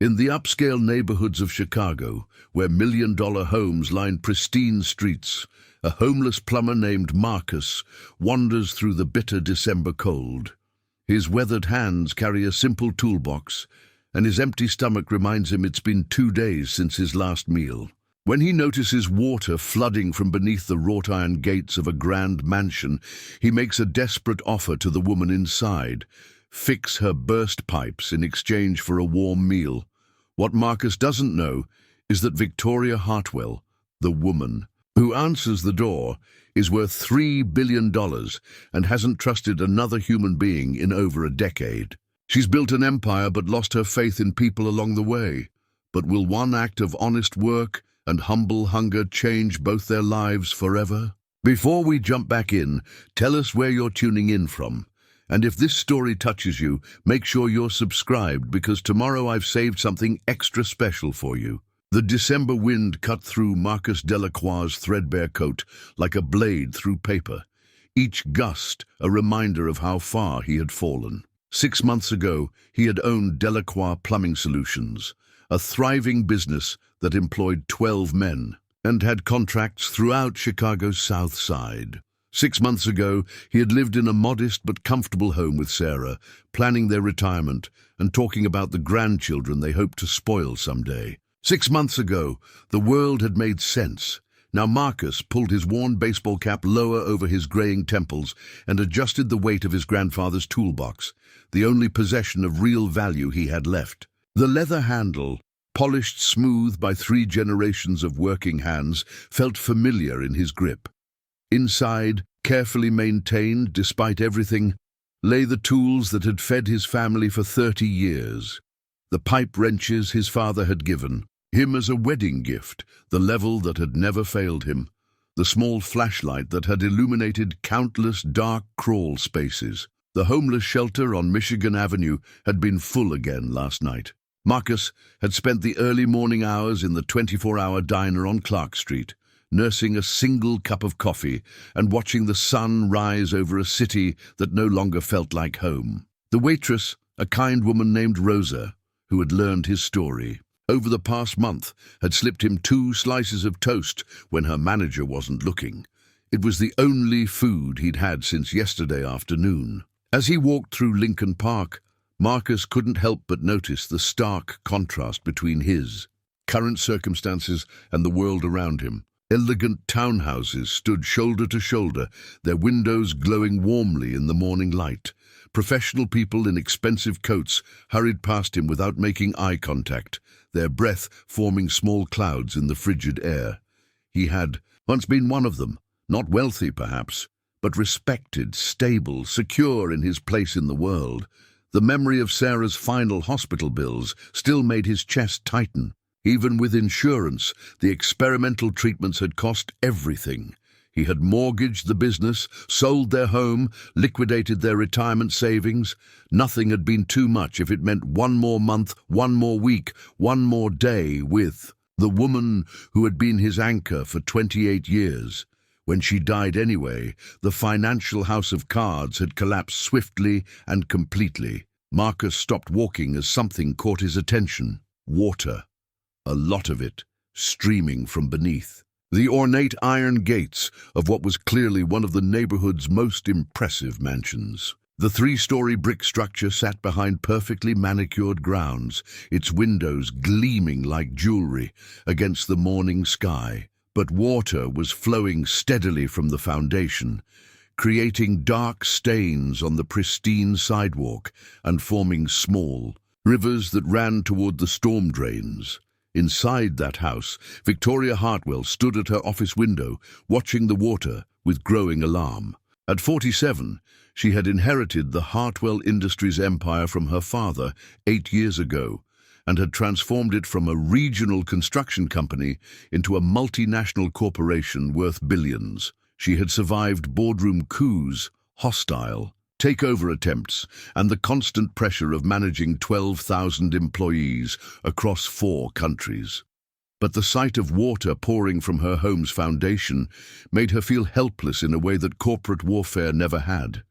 In the upscale neighborhoods of Chicago, where million-dollar homes line pristine streets, a homeless plumber named Marcus wanders through the bitter December cold. His weathered hands carry a simple toolbox, and his empty stomach reminds him it's been 2 days since his last meal. When he notices water flooding from beneath the wrought-iron gates of a grand mansion, he makes a desperate offer to the woman inside: fix her burst pipes in exchange for a warm meal. What Marcus doesn't know is that Victoria Hartwell, the woman who answers the door, is worth $3 billion and hasn't trusted another human being in over a decade. She's built an empire but lost her faith in people along the way. But will one act of honest work and humble hunger change both their lives forever? Before we jump back in, tell us where you're tuning in from. And if this story touches you, make sure you're subscribed, because tomorrow I've saved something extra special for you. The December wind cut through Marcus Delacroix's threadbare coat like a blade through paper, each gust a reminder of how far he had fallen. 6 months ago, he had owned Delacroix Plumbing Solutions, a thriving business that employed 12 men and had contracts throughout Chicago's South Side. 6 months ago, he had lived in a modest but comfortable home with Sarah, planning their retirement and talking about the grandchildren they hoped to spoil someday. 6 months ago, the world had made sense. Now Marcus pulled his worn baseball cap lower over his graying temples and adjusted the weight of his grandfather's toolbox, the only possession of real value he had left. The leather handle, polished smooth by 3 generations of working hands, felt familiar in his grip. Inside, carefully maintained despite everything, lay the tools that had fed his family for 30 years. The pipe wrenches his father had given him as a wedding gift, the level that had never failed him, the small flashlight that had illuminated countless dark crawl spaces. The homeless shelter on Michigan Avenue had been full again last night. Marcus had spent the early morning hours in the 24-hour diner on Clark Street, nursing a single cup of coffee and watching the sun rise over a city that no longer felt like home. The waitress, a kind woman named Rosa, who had learned his story over the past month, had slipped him 2 slices of toast when her manager wasn't looking. It was the only food he'd had since yesterday afternoon. As he walked through Lincoln Park, Marcus couldn't help but notice the stark contrast between his current circumstances and the world around him. Elegant townhouses stood shoulder to shoulder, their windows glowing warmly in the morning light. Professional people in expensive coats hurried past him without making eye contact, their breath forming small clouds in the frigid air. He had once been one of them, not wealthy perhaps, but respected, stable, secure in his place in the world. The memory of Sarah's final hospital bills still made his chest tighten. Even with insurance, the experimental treatments had cost everything. He had mortgaged the business, sold their home, liquidated their retirement savings. Nothing had been too much if it meant 1 more month, 1 more week, 1 more day with the woman who had been his anchor for 28 years. When she died anyway, the financial house of cards had collapsed swiftly and completely. Marcus stopped walking as something caught his attention. Water. A lot of it, streaming from beneath. The ornate iron gates of what was clearly one of the neighborhood's most impressive mansions. The 3-story brick structure sat behind perfectly manicured grounds, its windows gleaming like jewelry against the morning sky. But water was flowing steadily from the foundation, creating dark stains on the pristine sidewalk and forming small rivers that ran toward the storm drains. Inside that house, Victoria Hartwell stood at her office window, watching the water with growing alarm. At 47, she had inherited the Hartwell Industries empire from her father 8 years ago, and had transformed it from a regional construction company into a multinational corporation worth billions. She had survived boardroom coups, hostile takeover attempts, and the constant pressure of managing 12,000 employees across 4 countries. But the sight of water pouring from her home's foundation made her feel helpless in a way that corporate warfare never had.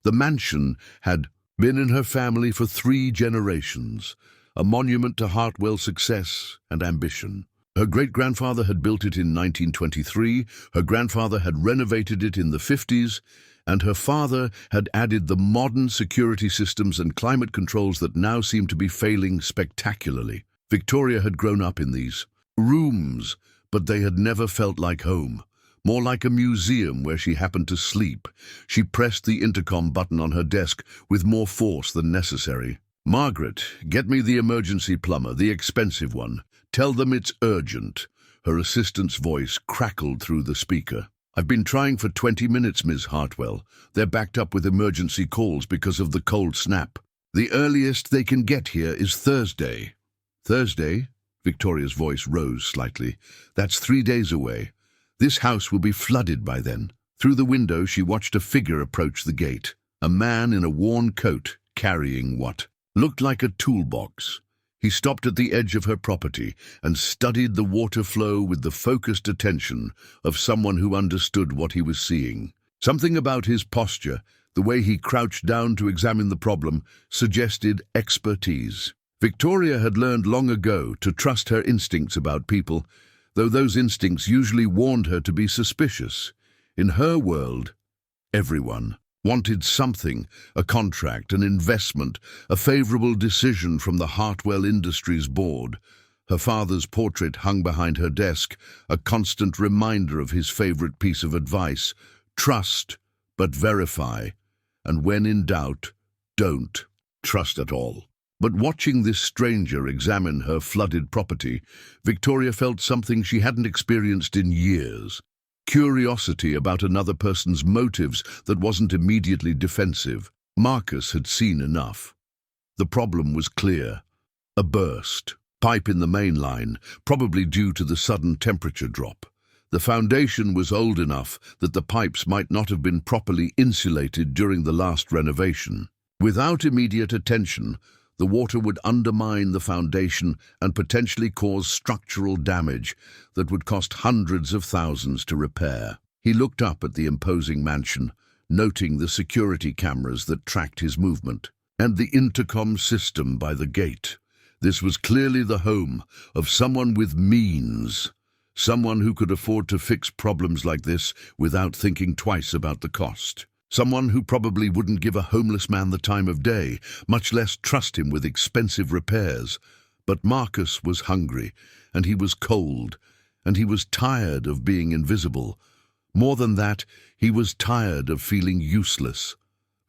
The mansion had been in her family for 3 generations, a monument to Hartwell's success and ambition. Her great-grandfather had built it in 1923, her grandfather had renovated it in the 50s, and her father had added the modern security systems and climate controls that now seem to be failing spectacularly. Victoria had grown up in these rooms, but they had never felt like home. More like a museum where she happened to sleep. She pressed the intercom button on her desk with more force than necessary. "Margaret, get me the emergency plumber, the expensive one. Tell them it's urgent." Her assistant's voice crackled through the speaker. "I've been trying for 20 minutes, Ms. Hartwell. They're backed up with emergency calls because of the cold snap. The earliest they can get here is Thursday." "Thursday?" Victoria's voice rose slightly. "That's 3 days away. This house will be flooded by then." Through the window, she watched a figure approach the gate. A man in a worn coat, carrying what looked like a toolbox. He stopped at the edge of her property and studied the water flow with the focused attention of someone who understood what he was seeing. Something about his posture, the way he crouched down to examine the problem, suggested expertise. Victoria had learned long ago to trust her instincts about people, though those instincts usually warned her to be suspicious. In her world, everyone wanted something, a contract, an investment, a favorable decision from the Hartwell Industries board. Her father's portrait hung behind her desk, a constant reminder of his favorite piece of advice: trust, but verify, and when in doubt, don't trust at all. But watching this stranger examine her flooded property, Victoria felt something she hadn't experienced in years. Curiosity about another person's motives that wasn't immediately defensive. Marcus had seen enough. The problem was clear. A burst. Pipe in the main line, probably due to the sudden temperature drop. The foundation was old enough that the pipes might not have been properly insulated during the last renovation. Without immediate attention, the water would undermine the foundation and potentially cause structural damage that would cost hundreds of thousands to repair. He looked up at the imposing mansion, noting the security cameras that tracked his movement, and the intercom system by the gate. This was clearly the home of someone with means, someone who could afford to fix problems like this without thinking twice about the cost. Someone who probably wouldn't give a homeless man the time of day, much less trust him with expensive repairs. But Marcus was hungry, and he was cold, and he was tired of being invisible. More than that, he was tired of feeling useless.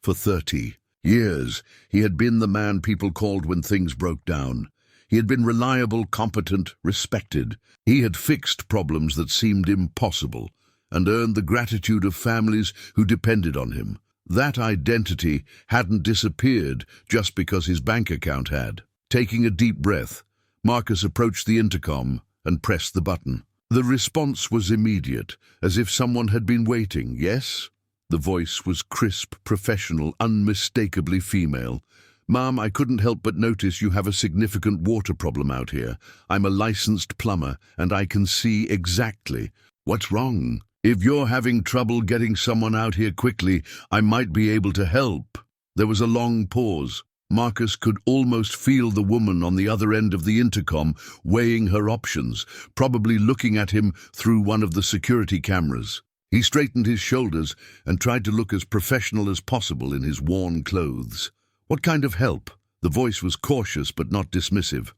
For 30 years, he had been the man people called when things broke down. He had been reliable, competent, respected. He had fixed problems that seemed impossible, and earned the gratitude of families who depended on him. That identity hadn't disappeared just because his bank account had. Taking a deep breath, Marcus approached the intercom and pressed the button. The response was immediate, as if someone had been waiting. "Yes?" The voice was crisp, professional, unmistakably female. "Ma'am, I couldn't help but notice you have a significant water problem out here. I'm a licensed plumber, and I can see exactly what's wrong. If you're having trouble getting someone out here quickly, I might be able to help." There was a long pause. Marcus could almost feel the woman on the other end of the intercom weighing her options, probably looking at him through one of the security cameras. He straightened his shoulders and tried to look as professional as possible in his worn clothes. "What kind of help?" The voice was cautious but not dismissive.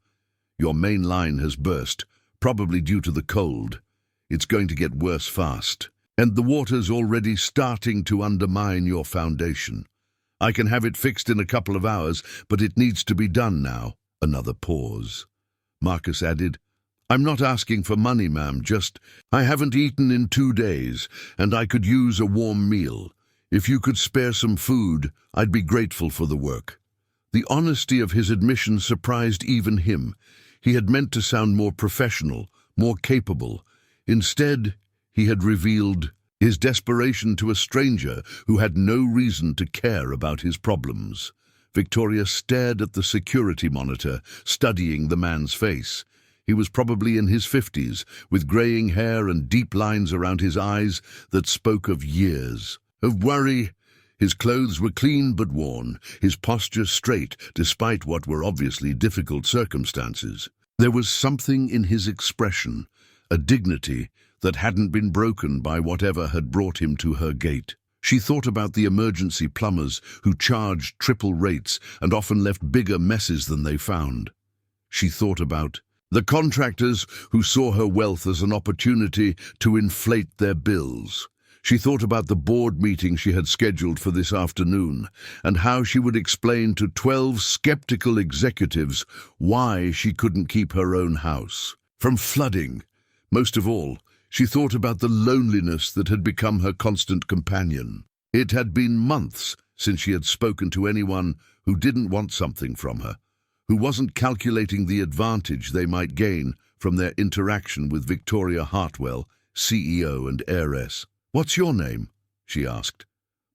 "Your main line has burst, probably due to the cold. It's going to get worse fast, and the water's already starting to undermine your foundation. I can have it fixed in a couple of hours, but it needs to be done now." Another pause. Marcus added, "I'm not asking for money, ma'am, just I haven't eaten in 2 days, and I could use a warm meal. If you could spare some food, I'd be grateful for the work." The honesty of his admission surprised even him. He had meant to sound more professional, more capable. Instead, he had revealed his desperation to a stranger who had no reason to care about his problems. Victoria stared at the security monitor, studying the man's face. He was probably in his 50s, with graying hair and deep lines around his eyes that spoke of years, of worry, His clothes were clean but worn, his posture straight despite what were obviously difficult circumstances. There was something in his expression, a dignity that hadn't been broken by whatever had brought him to her gate. She thought about the emergency plumbers who charged triple rates and often left bigger messes than they found. She thought about the contractors who saw her wealth as an opportunity to inflate their bills. She thought about the board meeting she had scheduled for this afternoon and how she would explain to 12 skeptical executives why she couldn't keep her own house from flooding. Most of all, she thought about the loneliness that had become her constant companion. It had been months since she had spoken to anyone who didn't want something from her, who wasn't calculating the advantage they might gain from their interaction with Victoria Hartwell, CEO and heiress. "What's your name?" she asked.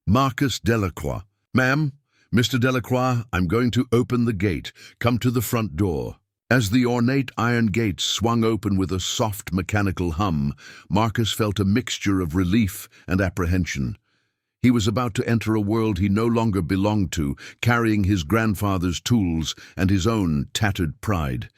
"Marcus Delacroix." "Ma'am, Mr. Delacroix, I'm going to open the gate. Come to the front door." As the ornate iron gate swung open with a soft mechanical hum, Marcus felt a mixture of relief and apprehension. He was about to enter a world he no longer belonged to, carrying his grandfather's tools and his own tattered pride.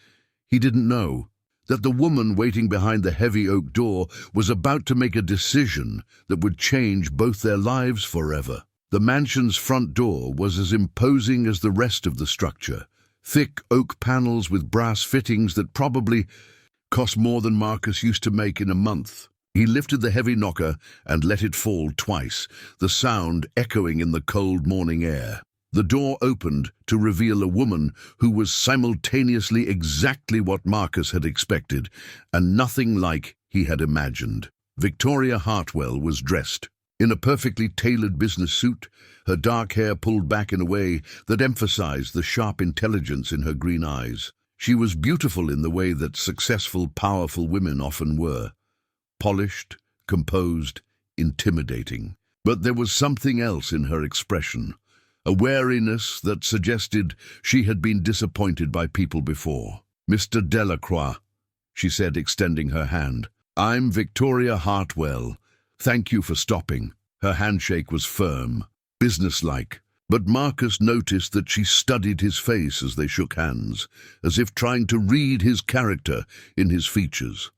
He didn't know that the woman waiting behind the heavy oak door was about to make a decision that would change both their lives forever. The mansion's front door was as imposing as the rest of the structure. Thick oak panels with brass fittings that probably cost more than Marcus used to make in a month. He lifted the heavy knocker and let it fall twice, the sound echoing in the cold morning air. The door opened to reveal a woman who was simultaneously exactly what Marcus had expected, and nothing like he had imagined. Victoria Hartwell was dressed in a perfectly tailored business suit, her dark hair pulled back in a way that emphasized the sharp intelligence in her green eyes. She was beautiful in the way that successful, powerful women often were. Polished, composed, intimidating. But there was something else in her expression, a wariness that suggested she had been disappointed by people before. "Mr. Delacroix," she said, extending her hand. "I'm Victoria Hartwell. Thank you for stopping." Her handshake was firm, businesslike, but Marcus noticed that she studied his face as they shook hands, as if trying to read his character in his features.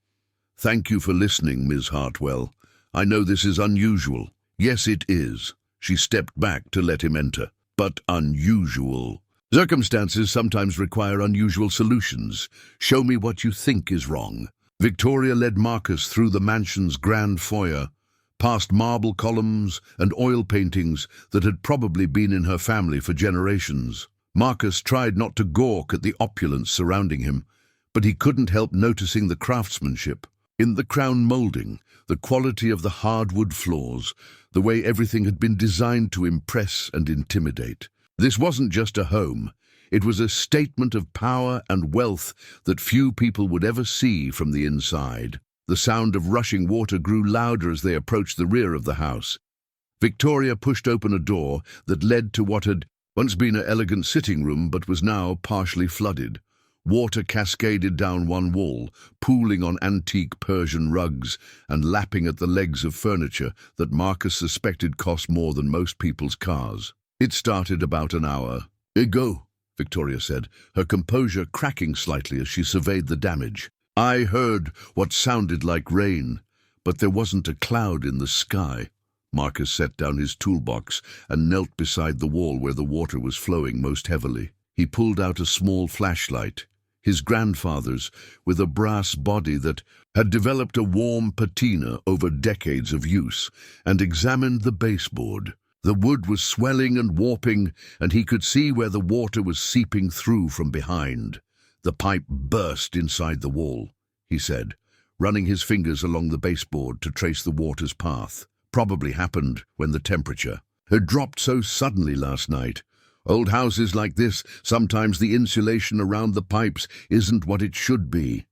"Thank you for listening, Ms. Hartwell. I know this is unusual." "Yes, it is." She stepped back to let him enter. "But unusual. Circumstances sometimes require unusual solutions. Show me what you think is wrong." Victoria led Marcus through the mansion's grand foyer, past marble columns and oil paintings that had probably been in her family for generations. Marcus tried not to gawk at the opulence surrounding him, but he couldn't help noticing the craftsmanship. In the crown molding, the quality of the hardwood floors, the way everything had been designed to impress and intimidate. This wasn't just a home. It was a statement of power and wealth that few people would ever see from the inside. The sound of rushing water grew louder as they approached the rear of the house. Victoria pushed open a door that led to what had once been an elegant sitting room but was now partially flooded. Water cascaded down one wall, pooling on antique Persian rugs and lapping at the legs of furniture that Marcus suspected cost more than most people's cars. It started about an hour ago, Victoria said, her composure cracking slightly as she surveyed the damage. "I heard what sounded like rain, but there wasn't a cloud in the sky." Marcus set down his toolbox and knelt beside the wall where the water was flowing most heavily. He pulled out a small flashlight, his grandfather's, with a brass body that had developed a warm patina over decades of use, and examined the baseboard. The wood was swelling and warping, and he could see where the water was seeping through from behind. "The pipe burst inside the wall," he said, running his fingers along the baseboard to trace the water's path. "Probably happened when the temperature had dropped so suddenly last night. Old houses like this, sometimes the insulation around the pipes isn't what it should be."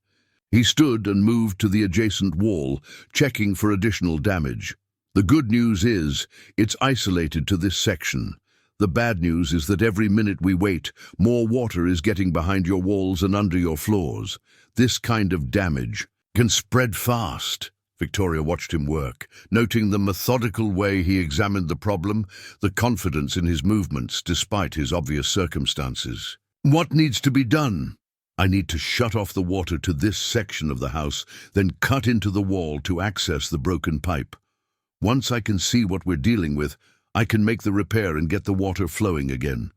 He stood and moved to the adjacent wall, checking for additional damage. "The good news is, it's isolated to this section. The bad news is that every minute we wait, more water is getting behind your walls and under your floors. This kind of damage can spread fast." Victoria watched him work, noting the methodical way he examined the problem, the confidence in his movements despite his obvious circumstances. "What needs to be done?" "I need to shut off the water to this section of the house, then cut into the wall to access the broken pipe. Once I can see what we're dealing with, I can make the repair and get the water flowing again."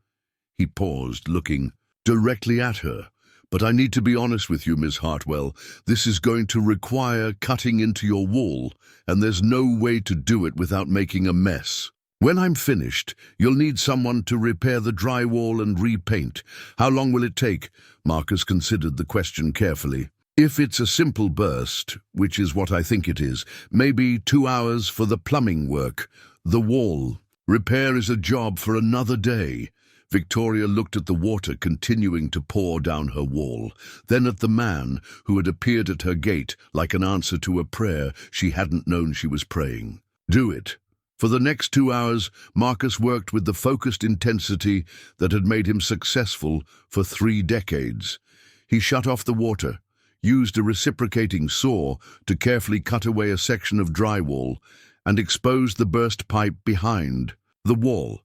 He paused, looking directly at her. "But I need to be honest with you, Miss Hartwell. This is going to require cutting into your wall, and there's no way to do it without making a mess. When I'm finished, you'll need someone to repair the drywall and repaint. How long will it take?" Marcus considered the question carefully. "If it's a simple burst, which is what I think it is, maybe 2 hours for the plumbing work. The wall repair is a job for another day." Victoria looked at the water continuing to pour down her wall, then at the man who had appeared at her gate like an answer to a prayer she hadn't known she was praying. "Do it." For the next 2 hours, Marcus worked with the focused intensity that had made him successful for 3 decades. He shut off the water, used a reciprocating saw to carefully cut away a section of drywall, and exposed the burst pipe behind the wall.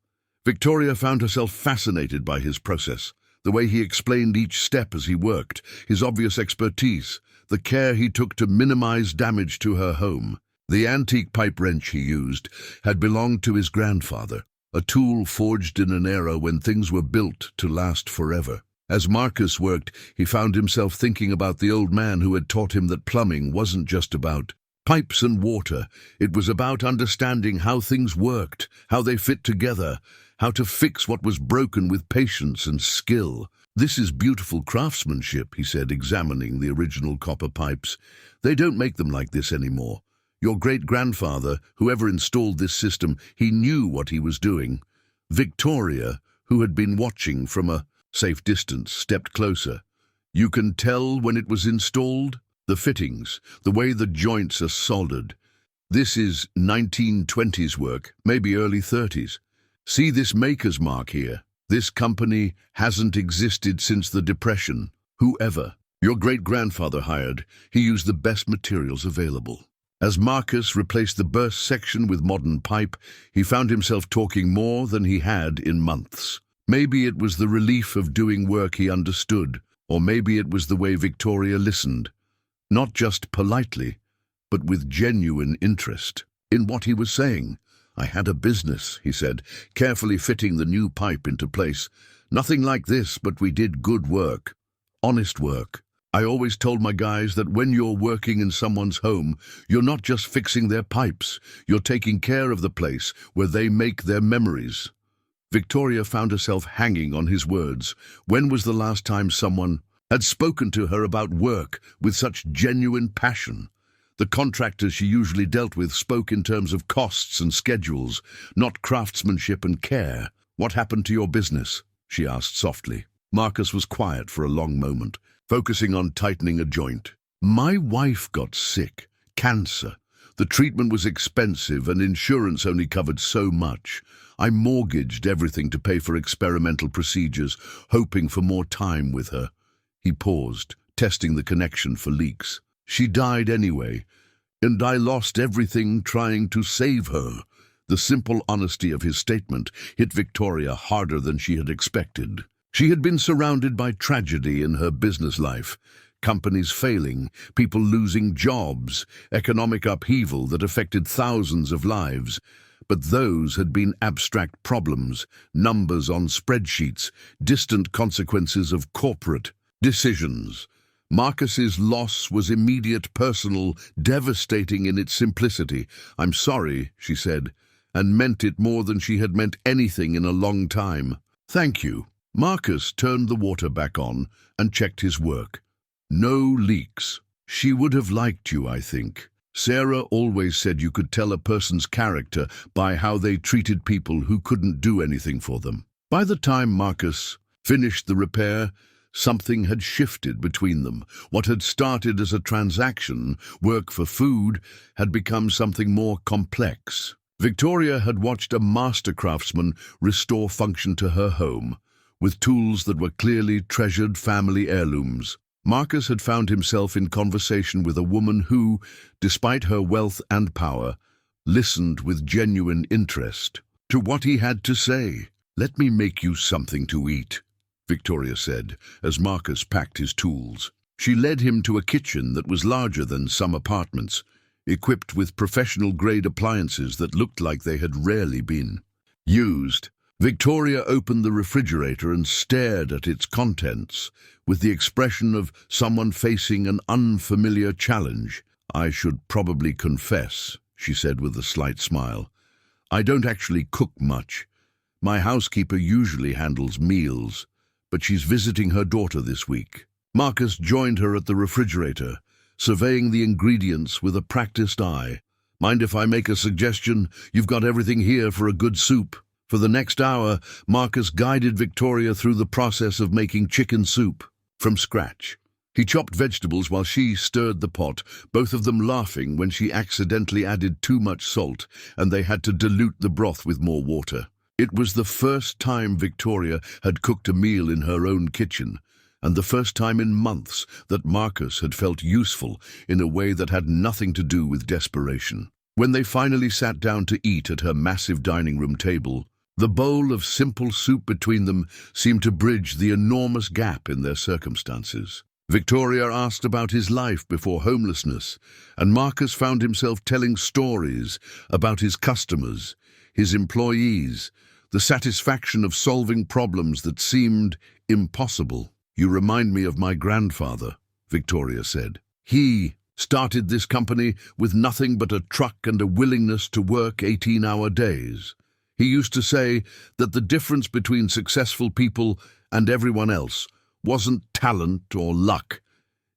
Victoria found herself fascinated by his process, the way he explained each step as he worked, his obvious expertise, the care he took to minimize damage to her home. The antique pipe wrench he used had belonged to his grandfather, a tool forged in an era when things were built to last forever. As Marcus worked, he found himself thinking about the old man who had taught him that plumbing wasn't just about pipes and water. It was about understanding how things worked, how they fit together, how to fix what was broken with patience and skill. "This is beautiful craftsmanship," he said, examining the original copper pipes. "They don't make them like this anymore. Your great-grandfather, whoever installed this system, he knew what he was doing." Victoria, who had been watching from a safe distance, stepped closer. "You can tell when it was installed? The fittings, the way the joints are soldered. This is 1920s work, maybe early 30s. See this maker's mark here? This company hasn't existed since the Depression. Whoever your great-grandfather hired, he used the best materials available." As Marcus replaced the burst section with modern pipe, he found himself talking more than he had in months. Maybe it was the relief of doing work he understood, or maybe it was the way Victoria listened, not just politely, but with genuine interest in what he was saying. "I had a business," he said, carefully fitting the new pipe into place. "Nothing like this, but we did good work. Honest work. I always told my guys that when you're working in someone's home, you're not just fixing their pipes, you're taking care of the place where they make their memories." Victoria found herself hanging on his words. When was the last time someone had spoken to her about work with such genuine passion? The contractors she usually dealt with spoke in terms of costs and schedules, not craftsmanship and care. "What happened to your business?" she asked softly. Marcus was quiet for a long moment, focusing on tightening a joint. "My wife got sick. Cancer. The treatment was expensive and insurance only covered so much. I mortgaged everything to pay for experimental procedures, hoping for more time with her." He paused, testing the connection for leaks. "She died anyway, and I lost everything trying to save her." The simple honesty of his statement hit Victoria harder than she had expected. She had been surrounded by tragedy in her business life. Companies failing, people losing jobs, economic upheaval that affected thousands of lives. But those had been abstract problems, numbers on spreadsheets, distant consequences of corporate decisions. Marcus's loss was immediate, personal, devastating in its simplicity. "I'm sorry," she said, and meant it more than she had meant anything in a long time. "Thank you." Marcus turned the water back on and checked his work. "No leaks. She would have liked you, I think. Sarah always said you could tell a person's character by how they treated people who couldn't do anything for them." By the time Marcus finished the repair, something had shifted between them. What had started as a transaction, work for food, had become something more complex. Victoria had watched a master craftsman restore function to her home, with tools that were clearly treasured family heirlooms. Marcus had found himself in conversation with a woman who, despite her wealth and power, listened with genuine interest to what he had to say. "Let me make you something to eat," Victoria said, as Marcus packed his tools. She led him to a kitchen that was larger than some apartments, equipped with professional-grade appliances that looked like they had rarely been used. Victoria opened the refrigerator and stared at its contents with the expression of someone facing an unfamiliar challenge. "I should probably confess," she said with a slight smile, "I don't actually cook much. My housekeeper usually handles meals, but she's visiting her daughter this week." Marcus joined her at the refrigerator, surveying the ingredients with a practiced eye. "Mind if I make a suggestion? You've got everything here for a good soup." For the next hour, Marcus guided Victoria through the process of making chicken soup from scratch. He chopped vegetables while she stirred the pot, both of them laughing when she accidentally added too much salt and they had to dilute the broth with more water. It was the first time Victoria had cooked a meal in her own kitchen, and the first time in months that Marcus had felt useful in a way that had nothing to do with desperation. When they finally sat down to eat at her massive dining room table, the bowl of simple soup between them seemed to bridge the enormous gap in their circumstances. Victoria asked about his life before homelessness, and Marcus found himself telling stories about his customers, his employees, the satisfaction of solving problems that seemed impossible. "You remind me of my grandfather," Victoria said. "He started this company with nothing but a truck and a willingness to work 18-hour days. He used to say that the difference between successful people and everyone else wasn't talent or luck.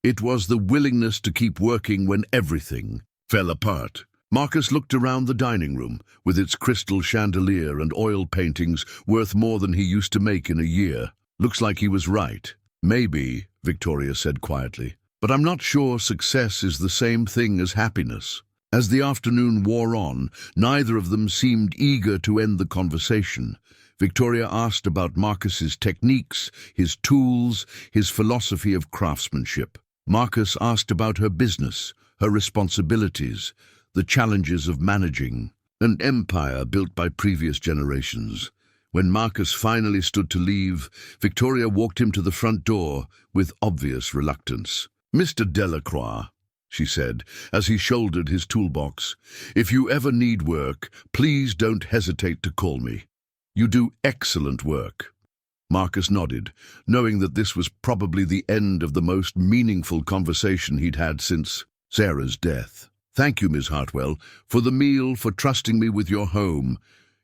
It was the willingness to keep working when everything fell apart." Marcus looked around the dining room, with its crystal chandelier and oil paintings worth more than he used to make in a year. "Looks like he was right." "Maybe," Victoria said quietly, "but I'm not sure success is the same thing as happiness." As the afternoon wore on, neither of them seemed eager to end the conversation. Victoria asked about Marcus's techniques, his tools, his philosophy of craftsmanship. Marcus asked about her business, her responsibilities, the challenges of managing an empire built by previous generations. When Marcus finally stood to leave, Victoria walked him to the front door with obvious reluctance. "Mr. Delacroix," she said, as he shouldered his toolbox, "if you ever need work, please don't hesitate to call me. You do excellent work." Marcus nodded, knowing that this was probably the end of the most meaningful conversation he'd had since Sarah's death. "Thank you, Miss Hartwell, for the meal, for trusting me with your home.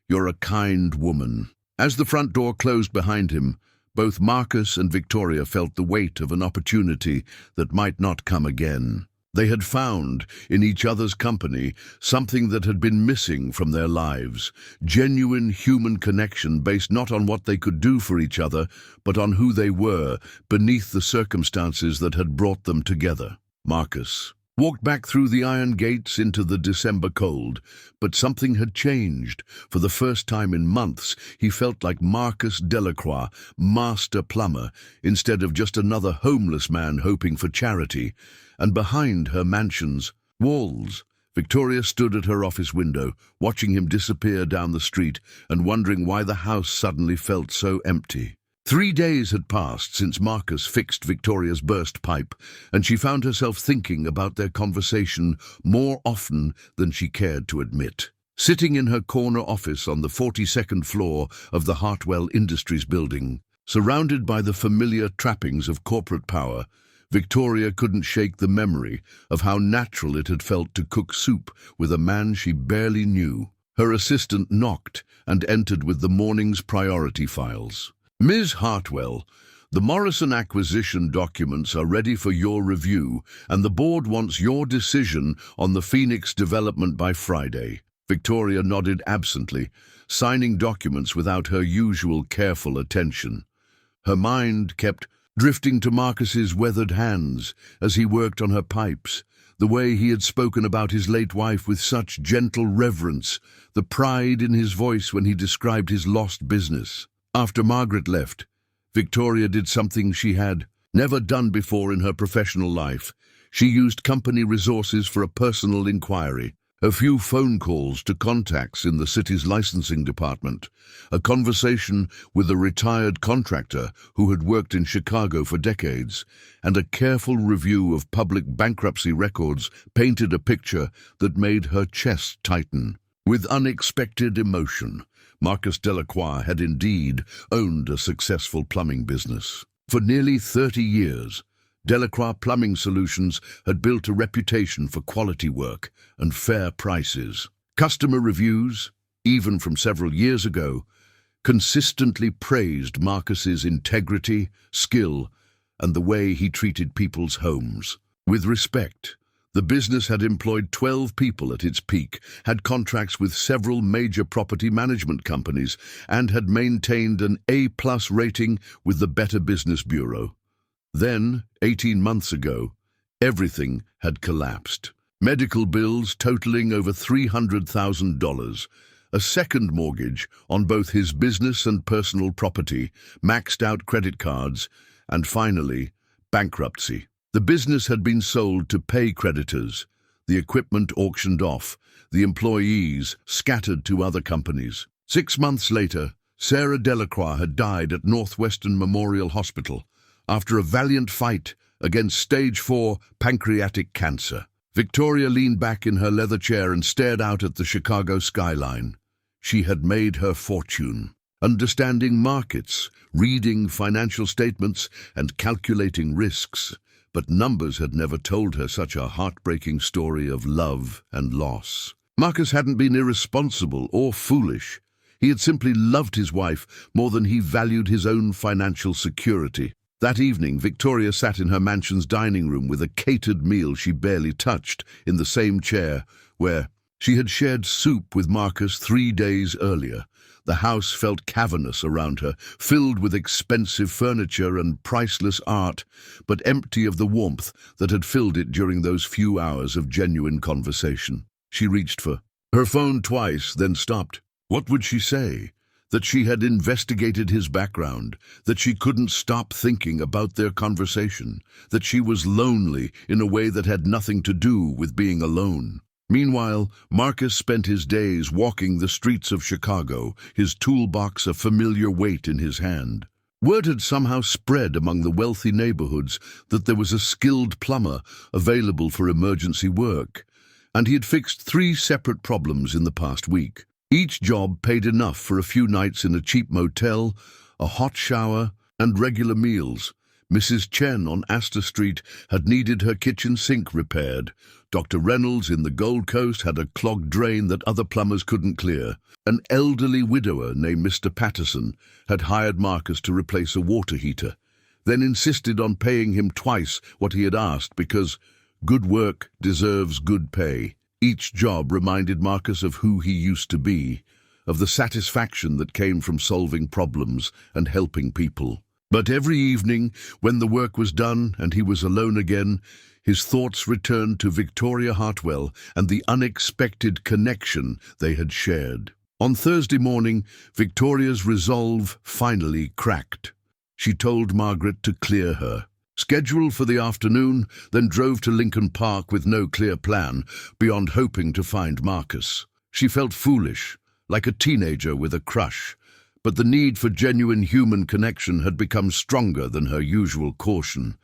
You're a kind woman." As the front door closed behind him, both Marcus and Victoria felt the weight of an opportunity that might not come again. They had found, in each other's company, something that had been missing from their lives, genuine human connection based not on what they could do for each other, but on who they were beneath the circumstances that had brought them together. Marcus walked back through the iron gates into the December cold, but something had changed. For the first time in months, he felt like Marcus Delacroix, master plumber, instead of just another homeless man hoping for charity. And behind her mansion's walls, Victoria stood at her office window, watching him disappear down the street and wondering why the house suddenly felt so empty. 3 days had passed since Marcus fixed Victoria's burst pipe, and she found herself thinking about their conversation more often than she cared to admit. Sitting in her corner office on the 42nd floor of the Hartwell Industries building, surrounded by the familiar trappings of corporate power, Victoria couldn't shake the memory of how natural it had felt to cook soup with a man she barely knew. Her assistant knocked and entered with the morning's priority files. "Ms. Hartwell, the Morrison acquisition documents are ready for your review, and the board wants your decision on the Phoenix development by Friday." Victoria nodded absently, signing documents without her usual careful attention. Her mind kept drifting to Marcus's weathered hands as he worked on her pipes, the way he had spoken about his late wife with such gentle reverence, the pride in his voice when he described his lost business. After Margaret left, Victoria did something she had Never done before in her professional life, she used company resources for a personal inquiry. A few phone calls to contacts in the city's licensing department, a conversation with a retired contractor who had worked in Chicago for decades, and a careful review of public bankruptcy records painted a picture that made her chest tighten. With unexpected emotion, Marcus Delacroix had indeed owned a successful plumbing business. For nearly 30 years, Delacroix Plumbing Solutions had built a reputation for quality work and fair prices. Customer reviews, even from several years ago, consistently praised Marcus's integrity, skill, and the way he treated people's homes. With respect, the business had employed 12 people at its peak, had contracts with several major property management companies, and had maintained an A+ rating with the Better Business Bureau. Then, 18 months ago, everything had collapsed. Medical bills totaling over $300,000, a second mortgage on both his business and personal property, maxed out credit cards, and finally, bankruptcy. The business had been sold to pay creditors, the equipment auctioned off, the employees scattered to other companies. 6 months later, Sarah Delacroix had died at Northwestern Memorial Hospital after a valiant fight against stage 4 pancreatic cancer. Victoria leaned back in her leather chair and stared out at the Chicago skyline. She had made her fortune, understanding markets, reading financial statements, and calculating risks. But numbers had never told her such a heartbreaking story of love and loss. Marcus hadn't been irresponsible or foolish. He had simply loved his wife more than he valued his own financial security. That evening, Victoria sat in her mansion's dining room with a catered meal she barely touched, in the same chair where she had shared soup with Marcus 3 days earlier. The house felt cavernous around her, filled with expensive furniture and priceless art, but empty of the warmth that had filled it during those few hours of genuine conversation. She reached for her phone twice, then stopped. What would she say? That she had investigated his background, that she couldn't stop thinking about their conversation, that she was lonely in a way that had nothing to do with being alone. Meanwhile, Marcus spent his days walking the streets of Chicago, his toolbox a familiar weight in his hand. Word had somehow spread among the wealthy neighborhoods that there was a skilled plumber available for emergency work, and he had fixed 3 separate problems in the past week. Each job paid enough for a few nights in a cheap motel, a hot shower, and regular meals. Mrs. Chen on Astor Street had needed her kitchen sink repaired. Dr. Reynolds in the Gold Coast had a clogged drain that other plumbers couldn't clear. An elderly widower named Mr. Patterson had hired Marcus to replace a water heater, then insisted on paying him twice what he had asked because good work deserves good pay. Each job reminded Marcus of who he used to be, of the satisfaction that came from solving problems and helping people. But every evening, when the work was done and he was alone again, his thoughts returned to Victoria Hartwell and the unexpected connection they had shared. On Thursday morning, Victoria's resolve finally cracked. She told Margaret to clear her, scheduled for the afternoon, then drove to Lincoln Park with no clear plan beyond hoping to find Marcus. She felt foolish, like a teenager with a crush, but the need for genuine human connection had become stronger than her usual caution.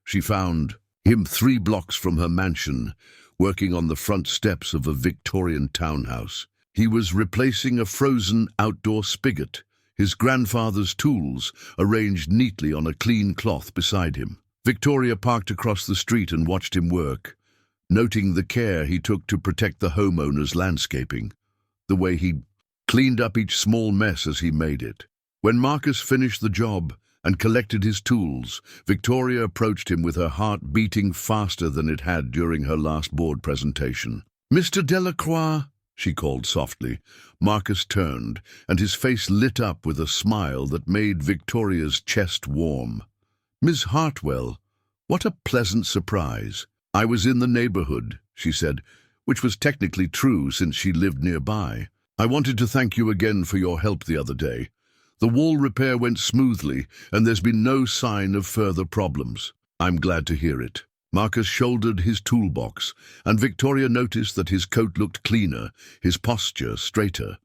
She found him 3 blocks from her mansion, working on the front steps of a Victorian townhouse. He was replacing a frozen outdoor spigot, his grandfather's tools arranged neatly on a clean cloth beside him. Victoria parked across the street and watched him work, noting the care he took to protect the homeowner's landscaping, the way he cleaned up each small mess as he made it. When Marcus finished the job and collected his tools, Victoria approached him with her heart beating faster than it had during her last board presentation. "Mr. Delacroix," she called softly. Marcus turned, and his face lit up with a smile that made Victoria's chest warm. "Miss Hartwell, what a pleasant surprise." "I was in the neighborhood," she said, which was technically true since she lived nearby. "I wanted to thank you again for your help the other day. The wall repair went smoothly, and there's been no sign of further problems. I'm glad to hear it. Marcus shouldered his toolbox, and Victoria noticed that his coat looked cleaner, his posture straighter.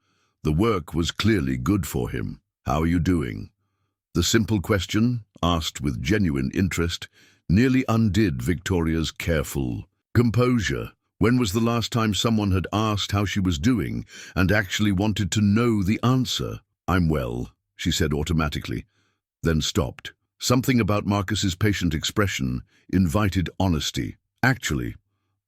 The work was clearly good for him. How are you doing? The simple question, asked with genuine interest, nearly undid Victoria's careful composure. When was the last time someone had asked how she was doing and actually wanted to know the answer? I'm well, she said automatically, then stopped. Something about Marcus's patient expression invited honesty. Actually,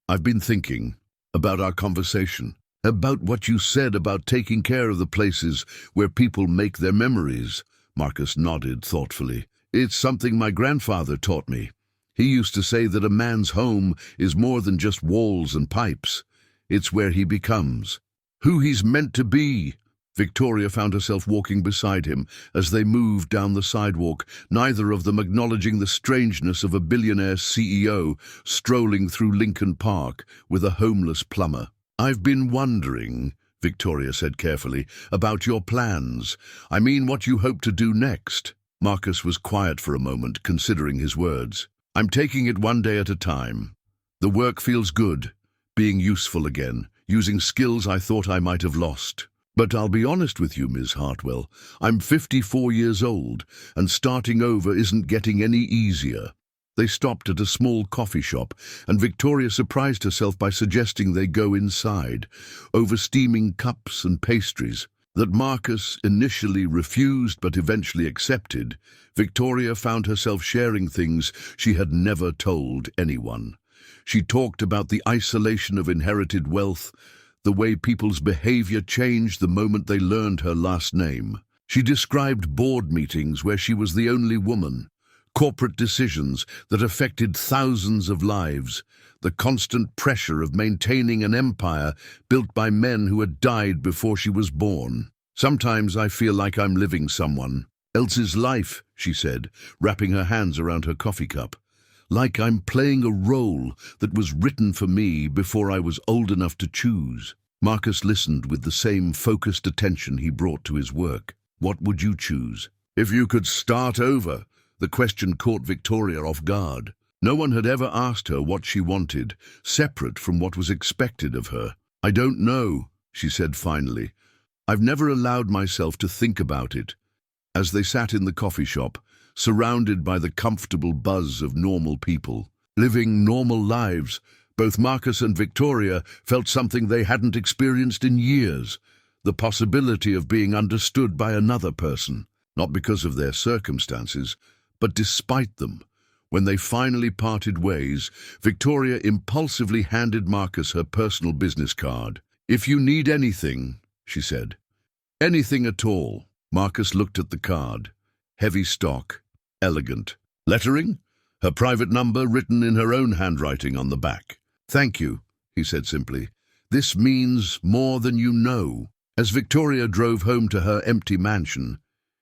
I've been thinking about our conversation, about what you said about taking care of the places where people make their memories. Marcus nodded thoughtfully. It's something my grandfather taught me. He used to say that a man's home is more than just walls and pipes. It's where he becomes, who he's meant to be. Victoria found herself walking beside him as they moved down the sidewalk, neither of them acknowledging the strangeness of a billionaire CEO strolling through Lincoln Park with a homeless plumber. I've been wondering, Victoria said carefully, about your plans. I mean, what you hope to do next. Marcus was quiet for a moment, considering his words. I'm taking it one day at a time. The work feels good, being useful again, using skills I thought I might have lost. But I'll be honest with you, Ms. Hartwell, I'm 54 years old, and starting over isn't getting any easier. They stopped at a small coffee shop, and Victoria surprised herself by suggesting they go inside, over steaming cups and pastries. That Marcus initially refused but eventually accepted, Victoria found herself sharing things she had never told anyone. She talked about the isolation of inherited wealth, the way people's behavior changed the moment they learned her last name. She described board meetings where she was the only woman, corporate decisions that affected thousands of lives, the constant pressure of maintaining an empire built by men who had died before she was born. Sometimes I feel like I'm living someone else's life, she said, wrapping her hands around her coffee cup. Like I'm playing a role that was written for me before I was old enough to choose. Marcus listened with the same focused attention he brought to his work. What would you choose? If you could start over, the question caught Victoria off guard. No one had ever asked her what she wanted, separate from what was expected of her. I don't know, she said finally. I've never allowed myself to think about it. As they sat in the coffee shop, surrounded by the comfortable buzz of normal people, living normal lives, both Marcus and Victoria felt something they hadn't experienced in years, the possibility of being understood by another person, not because of their circumstances, but despite them. When they finally parted ways, Victoria impulsively handed Marcus her personal business card. If you need anything, she said. Anything at all. Marcus looked at the card. Heavy stock, elegant. Lettering? Her private number written in her own handwriting on the back. Thank you, he said simply. This means more than you know. As Victoria drove home to her empty mansion,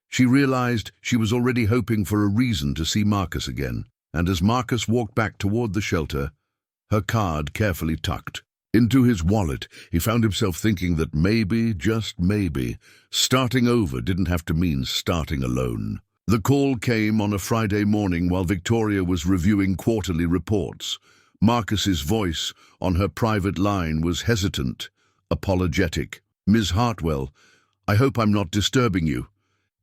she realized she was already hoping for a reason to see Marcus again, and as Marcus walked back toward the shelter, her card carefully tucked into his wallet, he found himself thinking that maybe, just maybe, starting over didn't have to mean starting alone. The call came on a Friday morning while Victoria was reviewing quarterly reports. Marcus's voice on her private line was hesitant, apologetic. Ms. Hartwell, I hope I'm not disturbing you.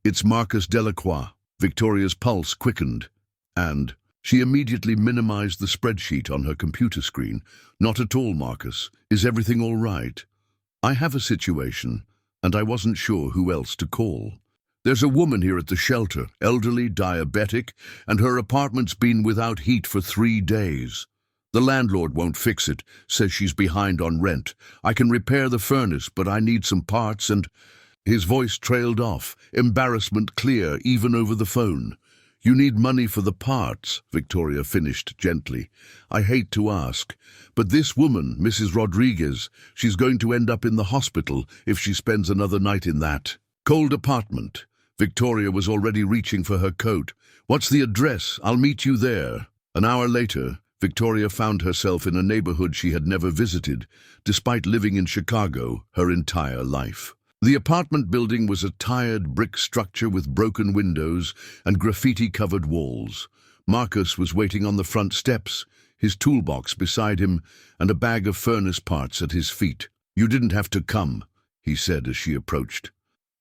It's Marcus Delacroix. Victoria's pulse quickened, and she immediately minimized the spreadsheet on her computer screen. Not at all, Marcus. Is everything all right? I have a situation, and I wasn't sure who else to call. There's a woman here at the shelter, elderly, diabetic, and her apartment's been without heat for 3 days. The landlord won't fix it, says she's behind on rent. I can repair the furnace, but I need some parts and... His voice trailed off, embarrassment clear even over the phone. You need money for the parts, Victoria finished gently. I hate to ask, but this woman, Mrs. Rodriguez, she's going to end up in the hospital if she spends another night in that cold apartment. Victoria was already reaching for her coat. What's the address? I'll meet you there. An hour later, Victoria found herself in a neighborhood she had never visited, despite living in Chicago her entire life. The apartment building was a tired brick structure with broken windows and graffiti-covered walls. Marcus was waiting on the front steps, his toolbox beside him and a bag of furnace parts at his feet. "You didn't have to come," he said as she approached.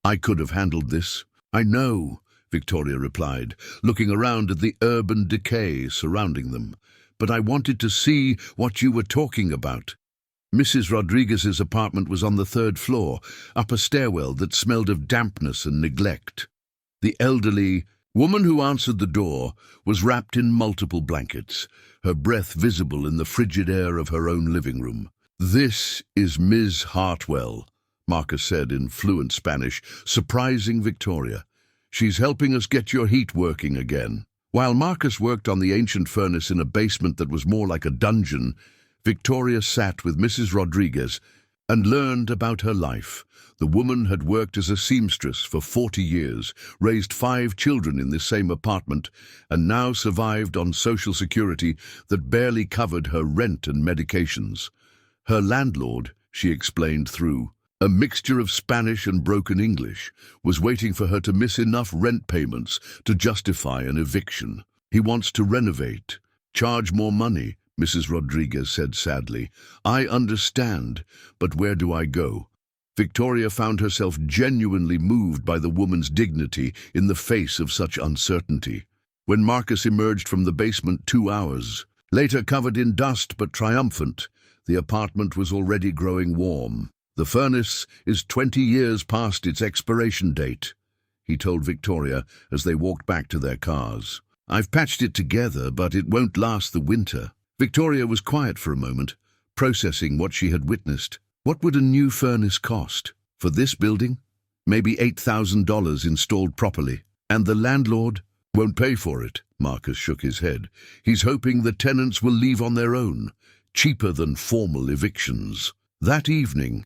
"I could have handled this." "I know," Victoria replied, looking around at the urban decay surrounding them. "But I wanted to see what you were talking about." Mrs. Rodriguez's apartment was on the third floor, up a stairwell that smelled of dampness and neglect. The elderly woman who answered the door was wrapped in multiple blankets, her breath visible in the frigid air of her own living room. "This is Ms. Hartwell," Marcus said in fluent Spanish, surprising Victoria. "She's helping us get your heat working again." While Marcus worked on the ancient furnace in a basement that was more like a dungeon, Victoria sat with Mrs. Rodriguez and learned about her life. The woman had worked as a seamstress for 40 years, raised 5 children in this same apartment, and now survived on Social Security that barely covered her rent and medications. Her landlord, she explained through a mixture of Spanish and broken English, was waiting for her to miss enough rent payments to justify an eviction. "He wants to renovate, charge more money," Mrs. Rodriguez said sadly. "I understand, but where do I go?" Victoria found herself genuinely moved by the woman's dignity in the face of such uncertainty. When Marcus emerged from the basement 2 hours later, covered in dust but triumphant, the apartment was already growing warm. "The furnace is 20 years past its expiration date," he told Victoria as they walked back to their cars. "I've patched it together, but it won't last the winter." Victoria was quiet for a moment, processing what she had witnessed. What would a new furnace cost? For this building? Maybe $8,000 installed properly. And the landlord won't pay for it. Marcus shook his head. He's hoping the tenants will leave on their own, cheaper than formal evictions. That evening,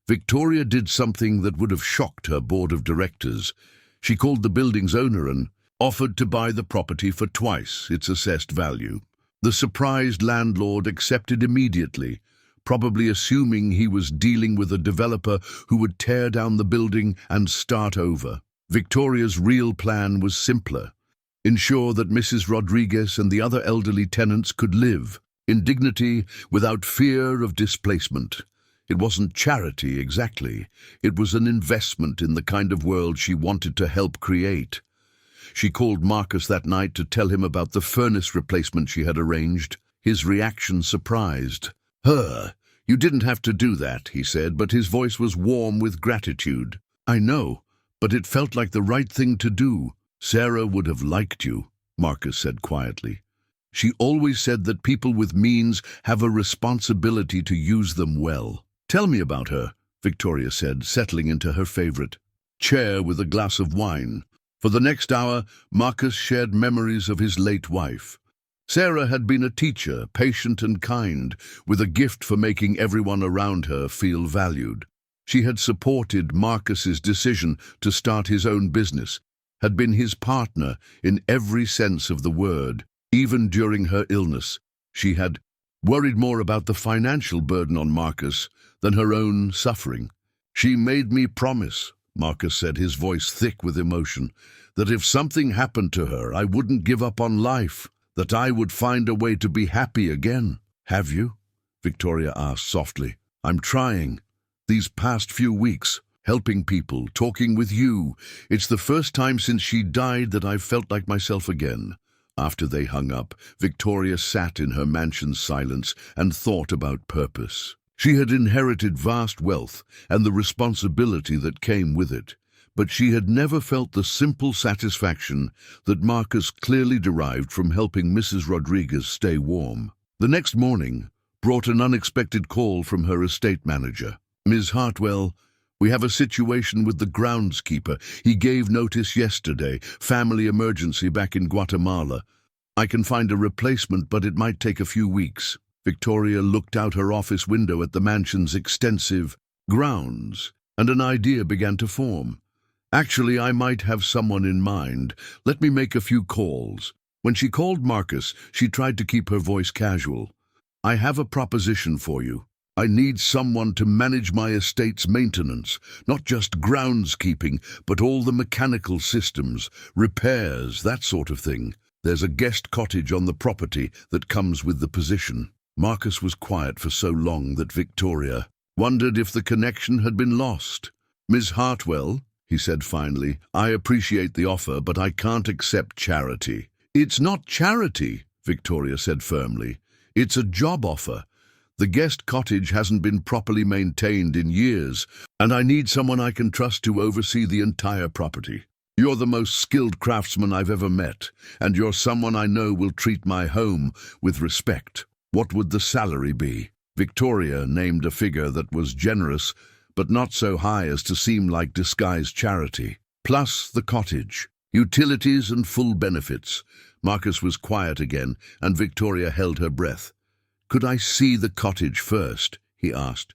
Victoria did something that would have shocked her board of directors. She called the building's owner and offered to buy the property for twice its assessed value. The surprised landlord accepted immediately, probably assuming he was dealing with a developer who would tear down the building and start over. Victoria's real plan was simpler: ensure that Mrs. Rodriguez and the other elderly tenants could live in dignity without fear of displacement. It wasn't charity exactly. It was an investment in the kind of world she wanted to help create. She called Marcus that night to tell him about the furnace replacement she had arranged. His reaction surprised her. "You didn't have to do that," he said, but his voice was warm with gratitude. "I know, but it felt like the right thing to do." "Sarah would have liked you," Marcus said quietly. "She always said that people with means have a responsibility to use them well." "Tell me about her," Victoria said, settling into her favorite chair with a glass of wine. For the next hour, Marcus shared memories of his late wife. Sarah had been a teacher, patient and kind, with a gift for making everyone around her feel valued. She had supported Marcus's decision to start his own business, had been his partner in every sense of the word. Even during her illness, she had worried more about the financial burden on Marcus than her own suffering. "She made me promise," Marcus said, his voice thick with emotion, "that if something happened to her, I wouldn't give up on life, that I would find a way to be happy again." "Have you?" Victoria asked softly. "I'm trying. These past few weeks, helping people, talking with you. It's the first time since she died that I've felt like myself again." After they hung up, Victoria sat in her mansion's silence and thought about purpose. She had inherited vast wealth and the responsibility that came with it, but she had never felt the simple satisfaction that Marcus clearly derived from helping Mrs. Rodriguez stay warm. The next morning brought an unexpected call from her estate manager. "Ms. Hartwell, we have a situation with the groundskeeper. He gave notice yesterday, family emergency back in Guatemala. I can find a replacement, but it might take a few weeks." Victoria looked out her office window at the mansion's extensive grounds, and an idea began to form. "Actually, I might have someone in mind. Let me make a few calls." When she called Marcus, she tried to keep her voice casual. "I have a proposition for you." I need someone to manage my estate's maintenance, not just groundskeeping, but all the mechanical systems, repairs, that sort of thing. There's a guest cottage on the property that comes with the position." Marcus was quiet for so long that Victoria wondered if the connection had been lost. "Ms. Hartwell," he said finally, "I appreciate the offer, but I can't accept charity." "It's not charity," Victoria said firmly. "It's a job offer. The guest cottage hasn't been properly maintained in years, and I need someone I can trust to oversee the entire property. You're the most skilled craftsman I've ever met, and you're someone I know will treat my home with respect. What would the salary be?" Victoria named a figure that was generous, but not so high as to seem like disguised charity. "Plus the cottage, utilities and full benefits." Marcus was quiet again, and Victoria held her breath. "Could I see the cottage first?" he asked.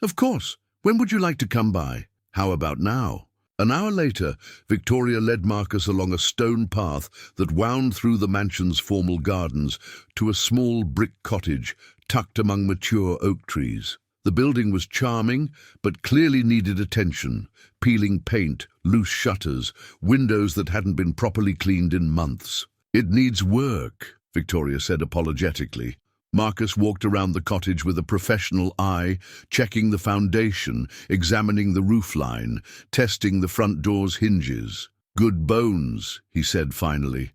"Of course. When would you like to come by?" "How about now?" An hour later, Victoria led Marcus along a stone path that wound through the mansion's formal gardens to a small brick cottage tucked among mature oak trees. The building was charming, but clearly needed attention: peeling paint, loose shutters, windows that hadn't been properly cleaned in months. "It needs work," Victoria said apologetically. Marcus walked around the cottage with a professional eye, checking the foundation, examining the roofline, testing the front door's hinges. "Good bones," he said finally.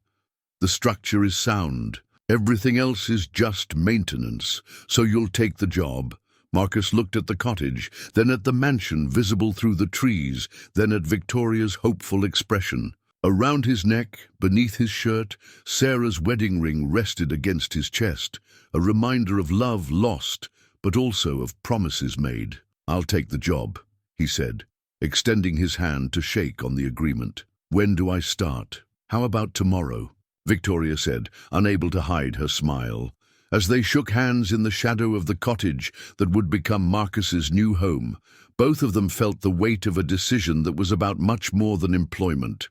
"The structure is sound. Everything else is just maintenance, so you'll take the job." Marcus looked at the cottage, then at the mansion visible through the trees, then at Victoria's hopeful expression. Around his neck, beneath his shirt, Sarah's wedding ring rested against his chest, a reminder of love lost, but also of promises made. "I'll take the job," he said, extending his hand to shake on the agreement. "When do I start?" "How about tomorrow?" Victoria said, unable to hide her smile. As they shook hands in the shadow of the cottage that would become Marcus's new home, both of them felt the weight of a decision that was about much more than employment.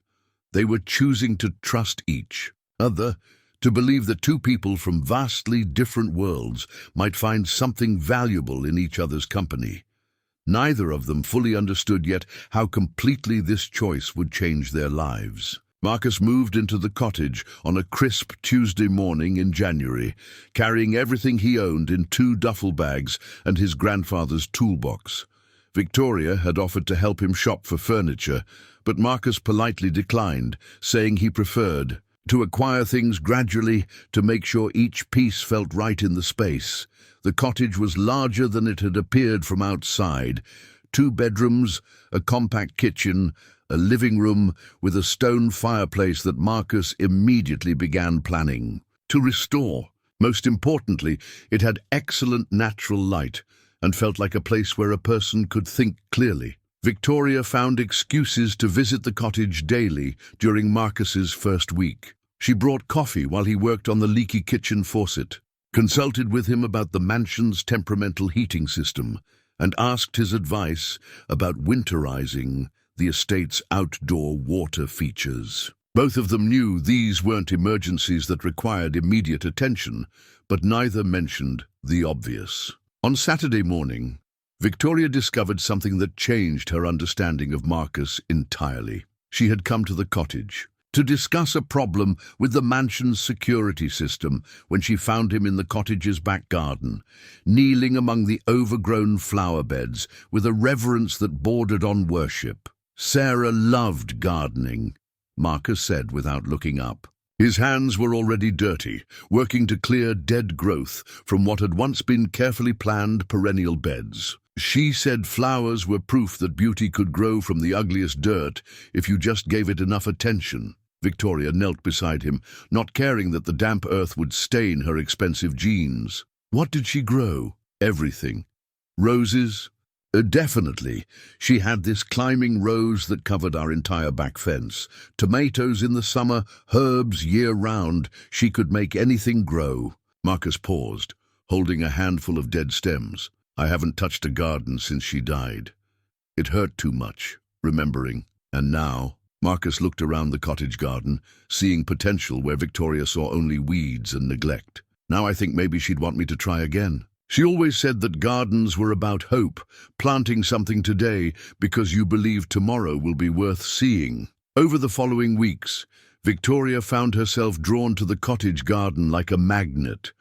They were choosing to trust each other, to believe that two people from vastly different worlds might find something valuable in each other's company. Neither of them fully understood yet how completely this choice would change their lives. Marcus moved into the cottage on a crisp Tuesday morning in January, carrying everything he owned in 2 duffel bags and his grandfather's toolbox. Victoria had offered to help him shop for furniture, but Marcus politely declined, saying he preferred to acquire things gradually to make sure each piece felt right in the space. The cottage was larger than it had appeared from outside: 2 bedrooms, a compact kitchen, a living room with a stone fireplace that Marcus immediately began planning to restore. Most importantly, it had excellent natural light and felt like a place where a person could think clearly. Victoria found excuses to visit the cottage daily during Marcus's first week. She brought coffee while he worked on the leaky kitchen faucet, consulted with him about the mansion's temperamental heating system, and asked his advice about winterizing the estate's outdoor water features. Both of them knew these weren't emergencies that required immediate attention, but neither mentioned the obvious. On Saturday morning, Victoria discovered something that changed her understanding of Marcus entirely. She had come to the cottage to discuss a problem with the mansion's security system when she found him in the cottage's back garden, kneeling among the overgrown flower beds with a reverence that bordered on worship. "Sarah loved gardening," Marcus said without looking up. His hands were already dirty, working to clear dead growth from what had once been carefully planned perennial beds. "She said flowers were proof that beauty could grow from the ugliest dirt if you just gave it enough attention." Victoria knelt beside him, not caring that the damp earth would stain her expensive jeans. "What did she grow?" "Everything. Roses?" Definitely. She had this climbing rose that covered our entire back fence. Tomatoes in the summer, herbs year-round. She could make anything grow." Marcus paused, holding a handful of dead stems. "I haven't touched a garden since she died." It hurt too much, remembering. And now, Marcus looked around the cottage garden, seeing potential where Victoria saw only weeds and neglect. "Now I think maybe she'd want me to try again." She always said that gardens were about hope, planting something today because you believe tomorrow will be worth seeing. Over the following weeks, Victoria found herself drawn to the cottage garden like a magnet.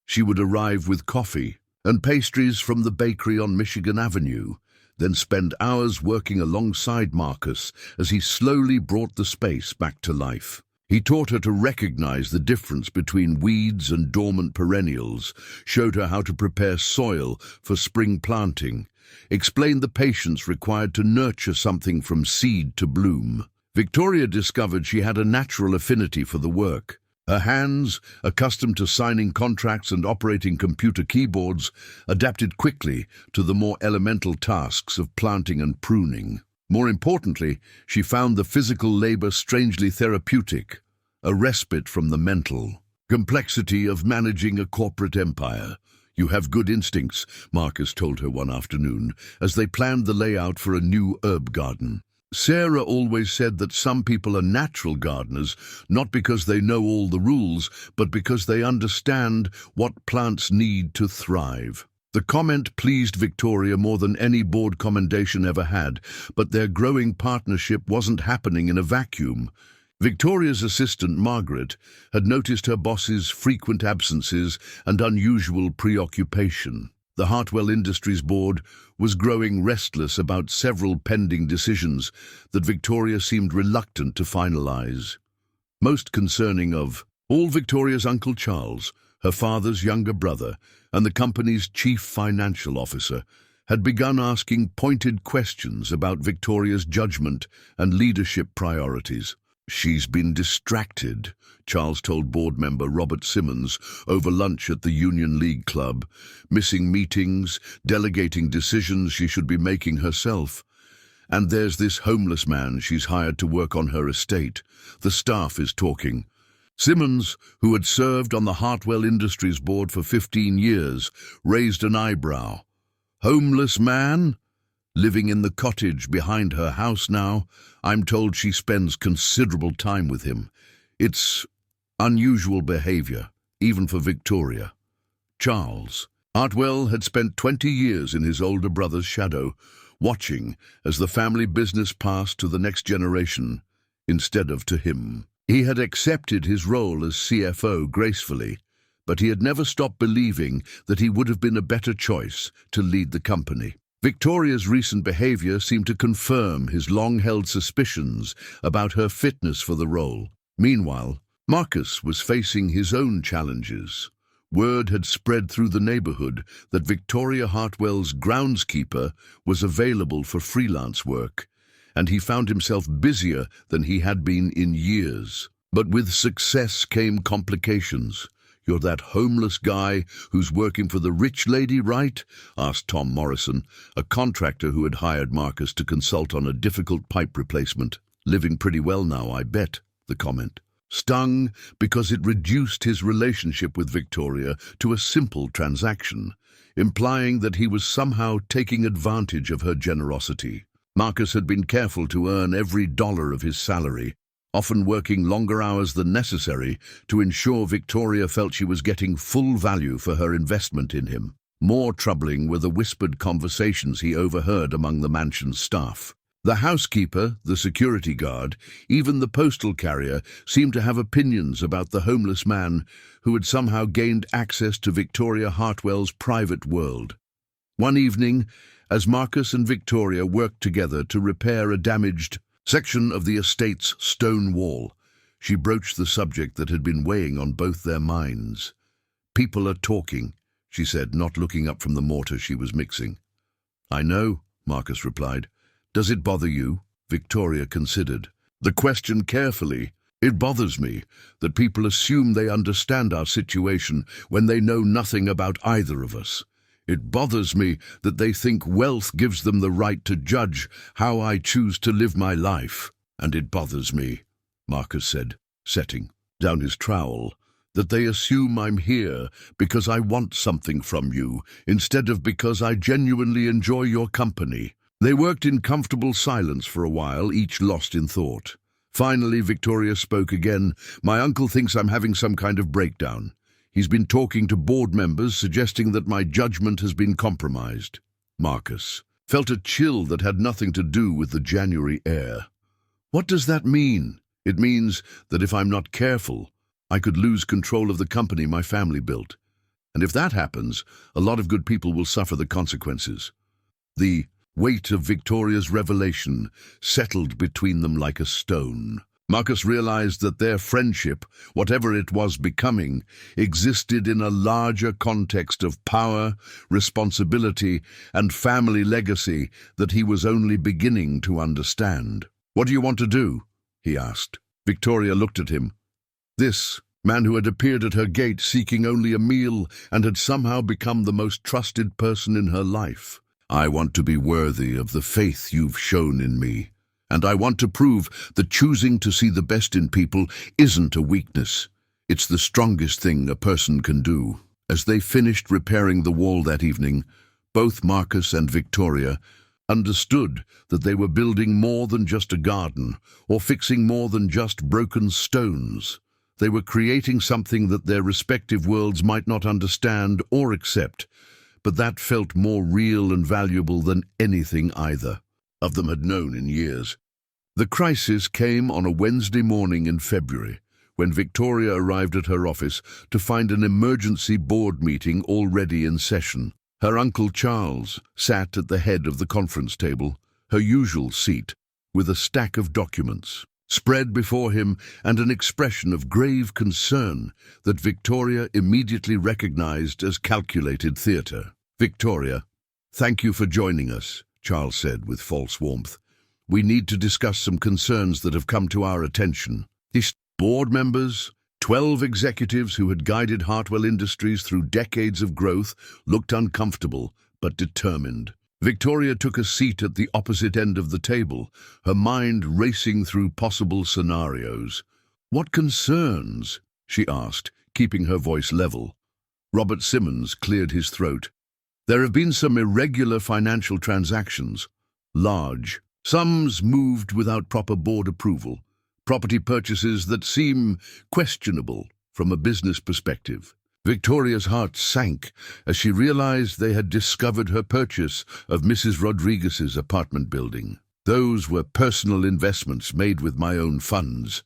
She would arrive with coffee and pastries from the bakery on Michigan Avenue, then spend hours working alongside Marcus as he slowly brought the space back to life. He taught her to recognize the difference between weeds and dormant perennials, showed her how to prepare soil for spring planting, explained the patience required to nurture something from seed to bloom. Victoria discovered she had a natural affinity for the work. Her hands, accustomed to signing contracts and operating computer keyboards, adapted quickly to the more elemental tasks of planting and pruning. More importantly, she found the physical labor strangely therapeutic, a respite from the mental complexity of managing a corporate empire. "You have good instincts," Marcus told her one afternoon, as they planned the layout for a new herb garden. Sarah always said that some people are natural gardeners, not because they know all the rules, but because they understand what plants need to thrive. The comment pleased Victoria more than any board commendation ever had, but their growing partnership wasn't happening in a vacuum. Victoria's assistant, Margaret, had noticed her boss's frequent absences and unusual preoccupation. The Hartwell Industries board was growing restless about several pending decisions that Victoria seemed reluctant to finalize. Most concerning of all, Victoria's Uncle Charles, her father's younger brother, and the company's chief financial officer, had begun asking pointed questions about Victoria's judgment and leadership priorities. "She's been distracted," Charles told board member Robert Simmons over lunch at the Union League Club, "missing meetings, delegating decisions she should be making herself. And there's this homeless man she's hired to work on her estate. The staff is talking." Simmons, who had served on the Hartwell Industries board for 15 years, raised an eyebrow. "Homeless man? Living in the cottage behind her house now. I'm told she spends considerable time with him. It's unusual behavior, even for Victoria." Charles Hartwell had spent 20 years in his older brother's shadow, watching as the family business passed to the next generation instead of to him. He had accepted his role as CFO gracefully, but he had never stopped believing that he would have been a better choice to lead the company. Victoria's recent behavior seemed to confirm his long-held suspicions about her fitness for the role. Meanwhile, Marcus was facing his own challenges. Word had spread through the neighborhood that Victoria Hartwell's groundskeeper was available for freelance work, and he found himself busier than he had been in years. But with success came complications. "You're that homeless guy who's working for the rich lady, right?" asked Tom Morrison, a contractor who had hired Marcus to consult on a difficult pipe replacement. "Living pretty well now, I bet," the comment stung because it reduced his relationship with Victoria to a simple transaction, implying that he was somehow taking advantage of her generosity. Marcus had been careful to earn every dollar of his salary, often working longer hours than necessary to ensure Victoria felt she was getting full value for her investment in him. More troubling were the whispered conversations he overheard among the mansion's staff. The housekeeper, the security guard, even the postal carrier seemed to have opinions about the homeless man who had somehow gained access to Victoria Hartwell's private world. One evening, as Marcus and Victoria worked together to repair a damaged section of the estate's stone wall, she broached the subject that had been weighing on both their minds. "People are talking," she said, not looking up from the mortar she was mixing. "I know," Marcus replied. "Does it bother you?" Victoria considered the question carefully. "It bothers me that people assume they understand our situation when they know nothing about either of us. It bothers me that they think wealth gives them the right to judge how I choose to live my life. And it bothers me," Marcus said, setting down his trowel, "that they assume I'm here because I want something from you, instead of because I genuinely enjoy your company." They worked in comfortable silence for a while, each lost in thought. Finally, Victoria spoke again. "My uncle thinks I'm having some kind of breakdown. He's been talking to board members, suggesting that my judgment has been compromised. Marcus felt a chill that had nothing to do with the January air. What does that mean? It means that if I'm not careful, I could lose control of the company my family built. And if that happens, a lot of good people will suffer the consequences. The weight of Victoria's revelation settled between them like a stone. Marcus realized that their friendship, whatever it was becoming, existed in a larger context of power, responsibility, and family legacy that he was only beginning to understand. "What do you want to do?" he asked. Victoria looked at him. This man who had appeared at her gate seeking only a meal and had somehow become the most trusted person in her life. "I want to be worthy of the faith you've shown in me. And I want to prove that choosing to see the best in people isn't a weakness. It's the strongest thing a person can do." As they finished repairing the wall that evening, both Marcus and Victoria understood that they were building more than just a garden or fixing more than just broken stones. They were creating something that their respective worlds might not understand or accept, but that felt more real and valuable than anything either of them had known in years. The crisis came on a Wednesday morning in February, when Victoria arrived at her office to find an emergency board meeting already in session. Her uncle Charles sat at the head of the conference table, her usual seat, with a stack of documents spread before him and an expression of grave concern that Victoria immediately recognized as calculated theater. "Victoria, thank you for joining us," Charles said with false warmth. "We need to discuss some concerns that have come to our attention." These board members, 12 executives who had guided Hartwell Industries through decades of growth, looked uncomfortable but determined. Victoria took a seat at the opposite end of the table, her mind racing through possible scenarios. "What concerns?" she asked, keeping her voice level. Robert Simmons cleared his throat. "There have been some irregular financial transactions, large sums moved without proper board approval, property purchases that seem questionable from a business perspective." Victoria's heart sank as she realized they had discovered her purchase of Mrs. Rodriguez's apartment building. "Those were personal investments made with my own funds.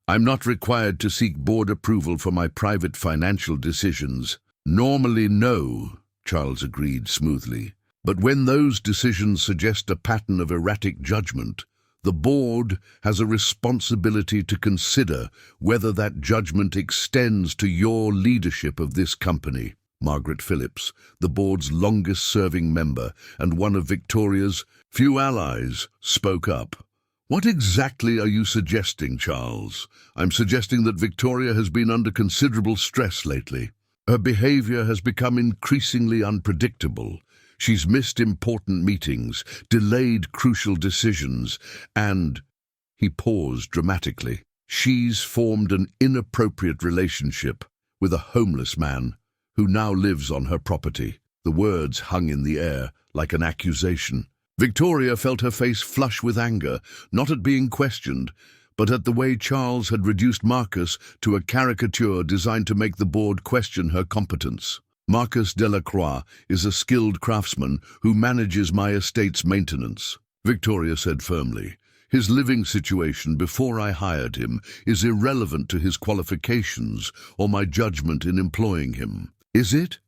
I'm not required to seek board approval for my private financial decisions." "Normally, no," Charles agreed smoothly. "But when those decisions suggest a pattern of erratic judgment, the board has a responsibility to consider whether that judgment extends to your leadership of this company." Margaret Phillips, the board's longest-serving member and one of Victoria's few allies, spoke up. "What exactly are you suggesting, Charles?" "I'm suggesting that Victoria has been under considerable stress lately. Her behavior has become increasingly unpredictable. She's missed important meetings, delayed crucial decisions, and—" he paused dramatically. "She's formed an inappropriate relationship with a homeless man who now lives on her property." The words hung in the air like an accusation. Victoria felt her face flush with anger, not at being questioned, but at the way Charles had reduced Marcus to a caricature designed to make the board question her competence. "Marcus Delacroix is a skilled craftsman who manages my estate's maintenance," Victoria said firmly. "His living situation before I hired him is irrelevant to his qualifications or my judgment in employing him." "Is it?"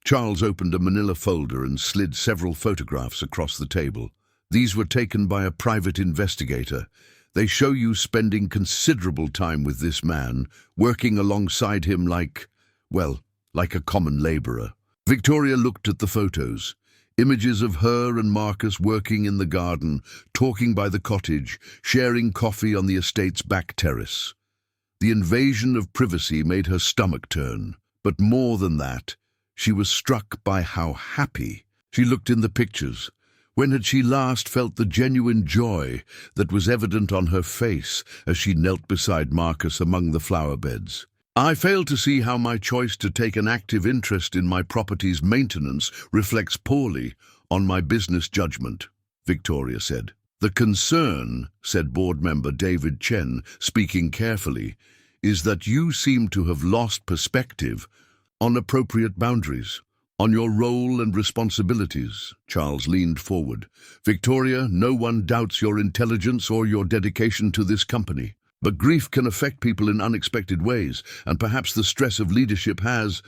Charles opened a manila folder and slid several photographs across the table. "These were taken by a private investigator. They show you spending considerable time with this man, working alongside him like a common laborer." Victoria looked at the photos. Images of her and Marcus working in the garden, talking by the cottage, sharing coffee on the estate's back terrace. The invasion of privacy made her stomach turn. But more than that, she was struck by how happy she looked in the pictures. When had she last felt the genuine joy that was evident on her face as she knelt beside Marcus among the flower beds? "I fail to see how my choice to take an active interest in my property's maintenance reflects poorly on my business judgment," Victoria said. "The concern," said board member David Chen, speaking carefully, "is that you seem to have lost perspective on appropriate boundaries, on your role and responsibilities. Charles leaned forward. Victoria, no one doubts your intelligence or your dedication to this company. But grief can affect people in unexpected ways, and perhaps the stress of leadership has...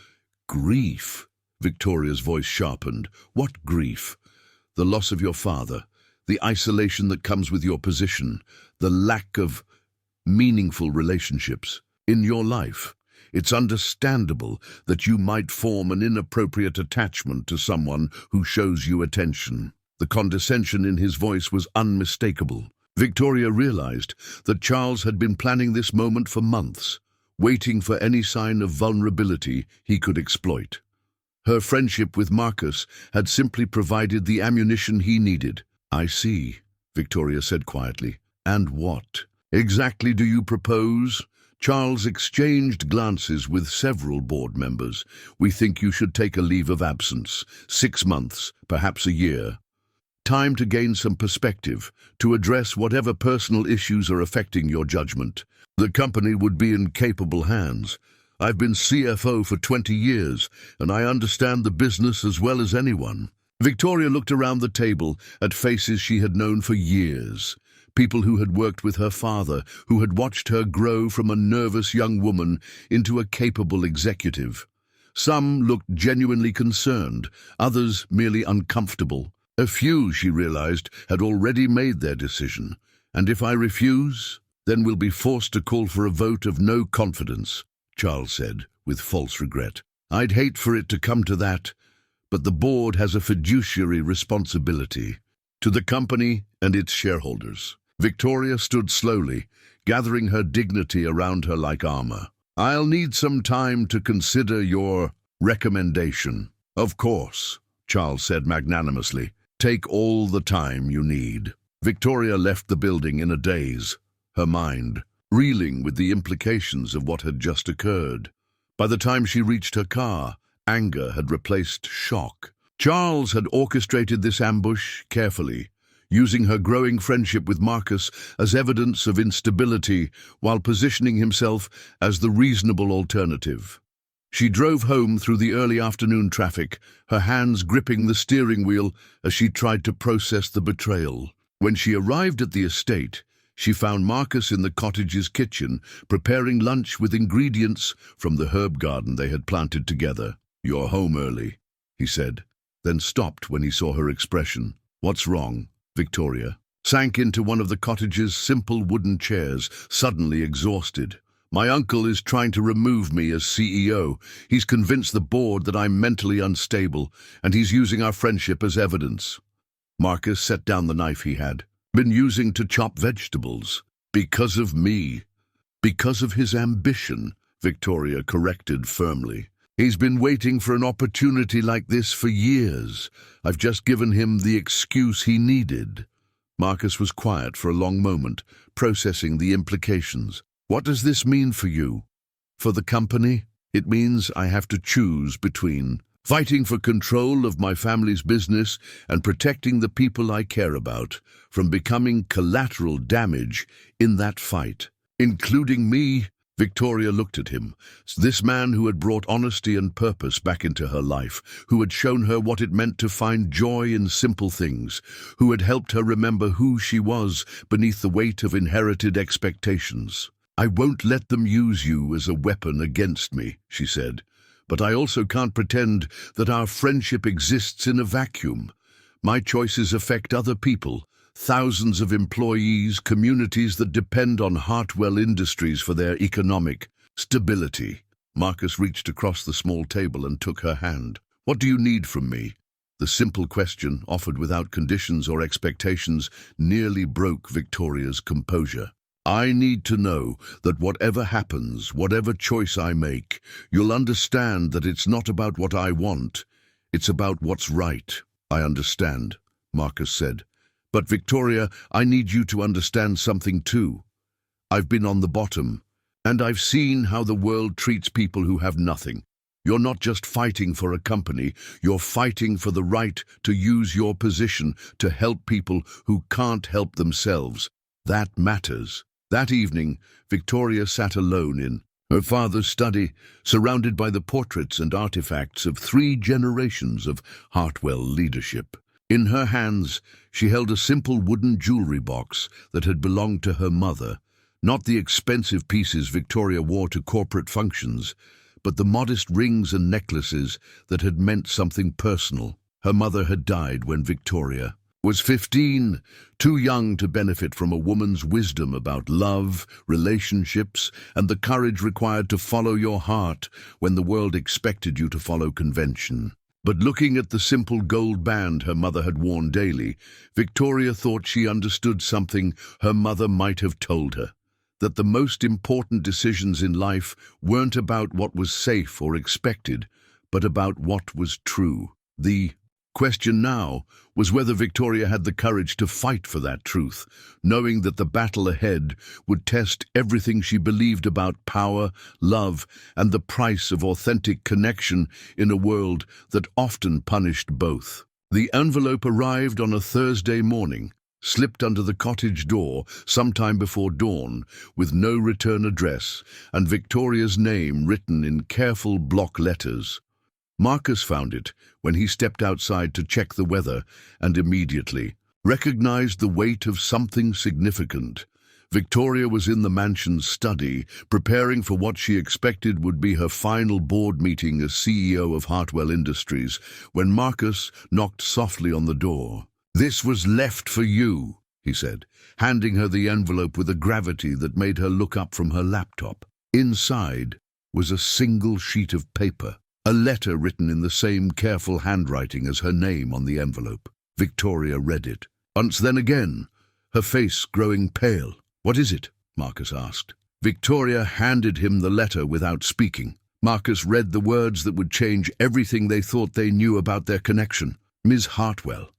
Grief? Victoria's voice sharpened. What grief? The loss of your father, the isolation that comes with your position, the lack of meaningful relationships in your life. It's understandable that you might form an inappropriate attachment to someone who shows you attention. The condescension in his voice was unmistakable. Victoria realized that Charles had been planning this moment for months, waiting for any sign of vulnerability he could exploit. Her friendship with Marcus had simply provided the ammunition he needed. I see, Victoria said quietly. And what exactly do you propose? Charles exchanged glances with several board members. We think you should take a leave of absence, 6 months, perhaps a year. Time to gain some perspective, to address whatever personal issues are affecting your judgment. The company would be in capable hands. I've been CFO for 20 years, and I understand the business as well as anyone. Victoria looked around the table at faces she had known for years. People who had worked with her father, who had watched her grow from a nervous young woman into a capable executive. Some looked genuinely concerned, others merely uncomfortable. A few, she realized, had already made their decision. And if I refuse, then we'll be forced to call for a vote of no confidence, Charles said, with false regret. I'd hate for it to come to that, but the board has a fiduciary responsibility to the company and its shareholders. Victoria stood slowly, gathering her dignity around her like armor. I'll need some time to consider your recommendation. Of course, Charles said magnanimously. Take all the time you need. Victoria left the building in a daze, her mind reeling with the implications of what had just occurred. By the time she reached her car, anger had replaced shock. Charles had orchestrated this ambush carefully, using her growing friendship with Marcus as evidence of instability while positioning himself as the reasonable alternative. She drove home through the early afternoon traffic, her hands gripping the steering wheel as she tried to process the betrayal. When she arrived at the estate, she found Marcus in the cottage's kitchen, preparing lunch with ingredients from the herb garden they had planted together. You're home early, he said, then stopped when he saw her expression. What's wrong? Victoria sank into one of the cottage's simple wooden chairs, suddenly exhausted. My uncle is trying to remove me as CEO. He's convinced the board that I'm mentally unstable, and he's using our friendship as evidence. Marcus set down the knife he had been using to chop vegetables. Because of me. Because of his ambition, Victoria corrected firmly. He's been waiting for an opportunity like this for years. I've just given him the excuse he needed. Marcus was quiet for a long moment, processing the implications. What does this mean for you? For the company? It means I have to choose between fighting for control of my family's business and protecting the people I care about from becoming collateral damage in that fight, including me. Victoria looked at him, this man who had brought honesty and purpose back into her life, who had shown her what it meant to find joy in simple things, who had helped her remember who she was beneath the weight of inherited expectations. I won't let them use you as a weapon against me, she said, but I also can't pretend that our friendship exists in a vacuum. My choices affect other people, thousands of employees, communities that depend on Hartwell Industries for their economic stability. Marcus reached across the small table and took her hand. What do you need from me? The simple question, offered without conditions or expectations, nearly broke Victoria's composure. I need to know that whatever happens, whatever choice I make, you'll understand that it's not about what I want, it's about what's right. I understand, Marcus said. But Victoria, I need you to understand something too. I've been on the bottom, and I've seen how the world treats people who have nothing. You're not just fighting for a company, you're fighting for the right to use your position to help people who can't help themselves. That matters. That evening, Victoria sat alone in Her father's study, surrounded by the portraits and artifacts of 3 generations of Hartwell leadership. In her hands, she held a simple wooden jewelry box that had belonged to her mother, not the expensive pieces Victoria wore to corporate functions, but the modest rings and necklaces that had meant something personal. Her mother had died when Victoria was 15, too young to benefit from a woman's wisdom about love, relationships, and the courage required to follow your heart when the world expected you to follow convention. But looking at the simple gold band her mother had worn daily, Victoria thought she understood something her mother might have told her, that the most important decisions in life weren't about what was safe or expected, but about what was true. The question now was whether Victoria had the courage to fight for that truth, knowing that the battle ahead would test everything she believed about power, love, and the price of authentic connection in a world that often punished both. The envelope arrived on a Thursday morning, slipped under the cottage door sometime before dawn, with no return address, and Victoria's name written in careful block letters. Marcus found it when he stepped outside to check the weather and immediately recognized the weight of something significant. Victoria was in the mansion's study, preparing for what she expected would be her final board meeting as CEO of Hartwell Industries, when Marcus knocked softly on the door. "This was left for you," he said, handing her the envelope with a gravity that made her look up from her laptop. Inside was a single sheet of paper. A letter written in the same careful handwriting as her name on the envelope. Victoria read it. Once then again, her face growing pale. "What is it?" Marcus asked. Victoria handed him the letter without speaking. Marcus read the words that would change everything they thought they knew about their connection. "Ms. Hartwell,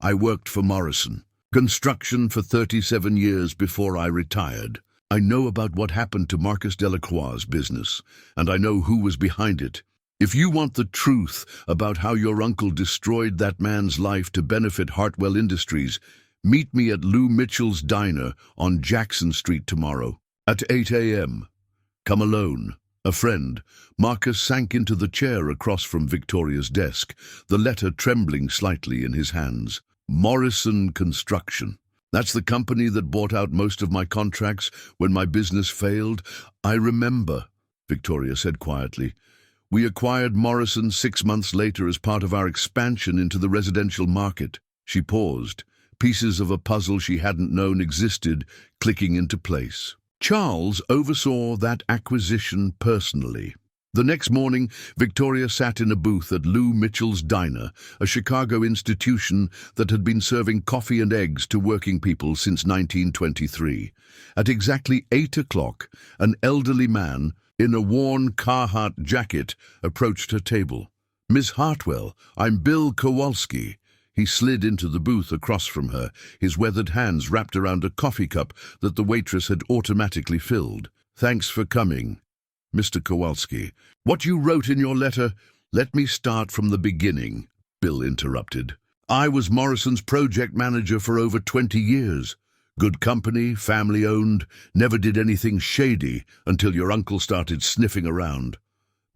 I worked for Morrison Construction for 37 years before I retired. I know about what happened to Marcus Delacroix's business, and I know who was behind it. If you want the truth about how your uncle destroyed that man's life to benefit Hartwell Industries, meet me at Lou Mitchell's diner on Jackson Street tomorrow at 8 a.m. Come alone. A friend." Marcus sank into the chair across from Victoria's desk, the letter trembling slightly in his hands. "Morrison Construction. That's the company that bought out most of my contracts when my business failed." "I remember," Victoria said quietly. "We acquired Morrison 6 months later as part of our expansion into the residential market." She paused, pieces of a puzzle she hadn't known existed clicking into place. Charles oversaw that acquisition personally. The next morning, Victoria sat in a booth at Lou Mitchell's Diner, a Chicago institution that had been serving coffee and eggs to working people since 1923. At exactly 8 o'clock, an elderly man in a worn Carhartt jacket approached her table. "Miss Hartwell, I'm Bill Kowalski." He slid into the booth across from her, his weathered hands wrapped around a coffee cup that the waitress had automatically filled. "Thanks for coming, Mr. Kowalski. What you wrote in your letter—" "Let me start from the beginning," Bill interrupted. "I was Morrison's project manager for over 20 years. Good company, family-owned, never did anything shady until your uncle started sniffing around."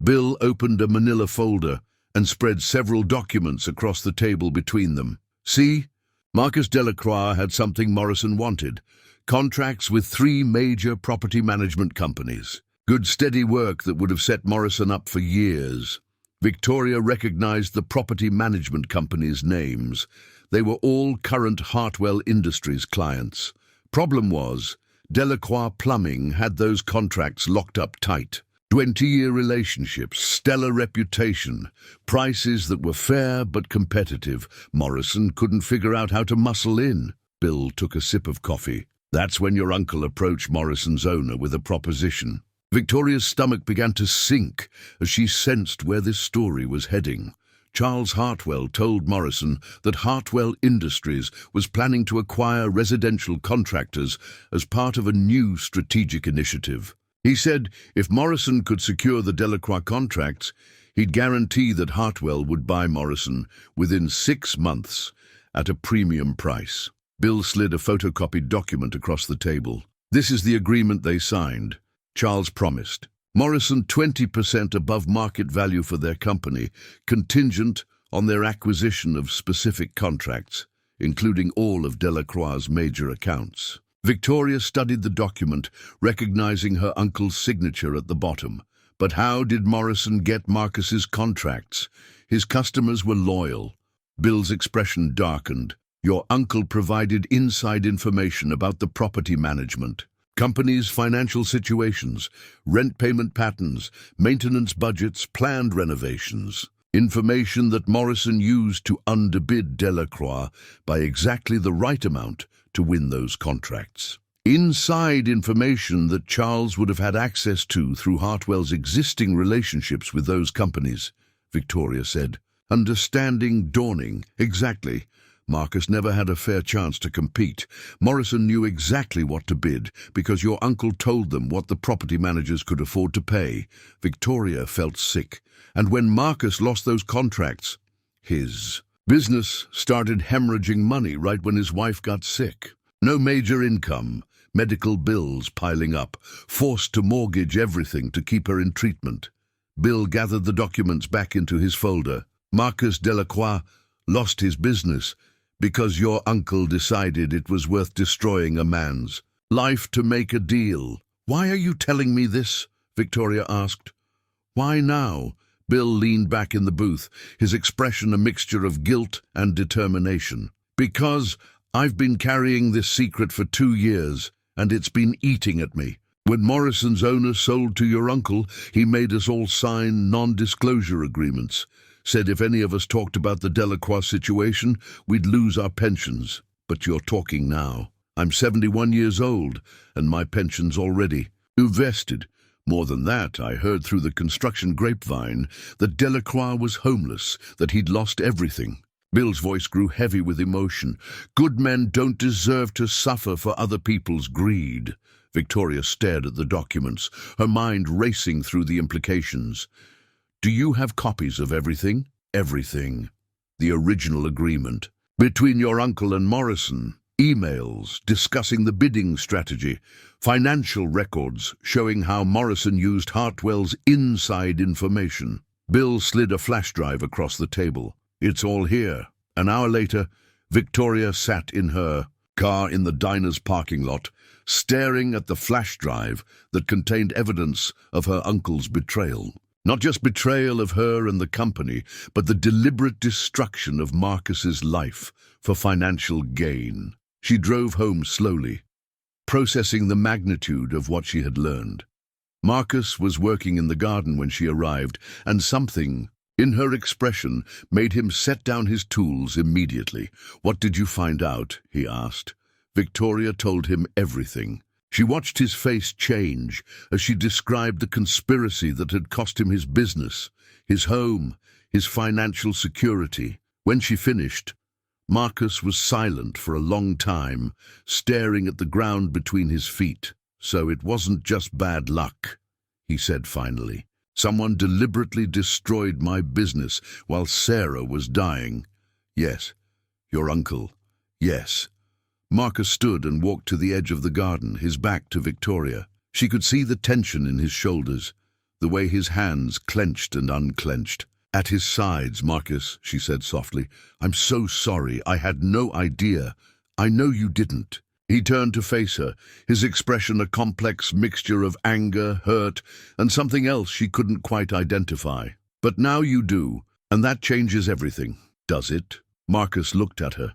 Bill opened a manila folder and spread several documents across the table between them. "See? Marcus Delacroix had something Morrison wanted. Contracts with 3 major property management companies. Good steady work that would have set Morrison up for years." Victoria recognized the property management companies' names. They were all current Hartwell Industries clients. Problem was, Delacroix Plumbing had those contracts locked up tight. 20-year relationships, stellar reputation, prices that were fair but competitive. Morrison couldn't figure out how to muscle in. Bill took a sip of coffee. That's when your uncle approached Morrison's owner with a proposition. Victoria's stomach began to sink as she sensed where this story was heading. Charles Hartwell told Morrison that Hartwell Industries was planning to acquire residential contractors as part of a new strategic initiative. He said if Morrison could secure the Delacroix contracts, he'd guarantee that Hartwell would buy Morrison within 6 months at a premium price. Bill slid a photocopied document across the table. "This is the agreement they signed," Charles promised. Morrison 20% above market value for their company, contingent on their acquisition of specific contracts, including all of Delacroix's major accounts. Victoria studied the document, recognizing her uncle's signature at the bottom. But how did Morrison get Marcus's contracts? His customers were loyal. Bill's expression darkened. Your uncle provided inside information about the property management, company's financial situations, rent payment patterns, maintenance budgets, planned renovations. Information that Morrison used to underbid Delacroix by exactly the right amount to win those contracts. Inside information that Charles would have had access to through Hartwell's existing relationships with those companies, Victoria said. Understanding dawning. Exactly. Marcus never had a fair chance to compete. Morrison knew exactly what to bid because your uncle told them what the property managers could afford to pay. Victoria felt sick. And when Marcus lost those contracts, his business started hemorrhaging money right when his wife got sick. No major income, medical bills piling up, forced to mortgage everything to keep her in treatment. Bill gathered the documents back into his folder. Marcus Delacroix lost his business because your uncle decided it was worth destroying a man's life to make a deal. Why are you telling me this? Victoria asked. Why now? Bill leaned back in the booth, his expression a mixture of guilt and determination. Because I've been carrying this secret for 2 years, and it's been eating at me. When Morrison's owner sold to your uncle, he made us all sign non-disclosure agreements. Said if any of us talked about the Delacroix situation, we'd lose our pensions. But you're talking now. I'm 71 years old, and my pension's already vested. More than that, I heard through the construction grapevine that Delacroix was homeless, that he'd lost everything. Bill's voice grew heavy with emotion. Good men don't deserve to suffer for other people's greed. Victoria stared at the documents, her mind racing through the implications. Do you have copies of everything? Everything. The original agreement. Between your uncle and Morrison. Emails discussing the bidding strategy. Financial records showing how Morrison used Hartwell's inside information. Bill slid a flash drive across the table. It's all here. An hour later, Victoria sat in her car in the diner's parking lot, staring at the flash drive that contained evidence of her uncle's betrayal. Not just betrayal of her and the company, but the deliberate destruction of Marcus's life for financial gain. She drove home slowly, processing the magnitude of what she had learned. Marcus was working in the garden when she arrived, and something in her expression made him set down his tools immediately. What did you find out? He asked. Victoria told him everything. She watched his face change as she described the conspiracy that had cost him his business, his home, his financial security. When she finished, Marcus was silent for a long time, staring at the ground between his feet. So it wasn't just bad luck, he said finally. Someone deliberately destroyed my business while Sarah was dying. Yes, your uncle. Yes. Marcus stood and walked to the edge of the garden, his back to Victoria. She could see the tension in his shoulders, the way his hands clenched and unclenched. At his sides, Marcus, she said softly, I'm so sorry. I had no idea. I know you didn't. He turned to face her, his expression a complex mixture of anger, hurt, and something else she couldn't quite identify. But now you do, and that changes everything. Does it? Marcus looked at her.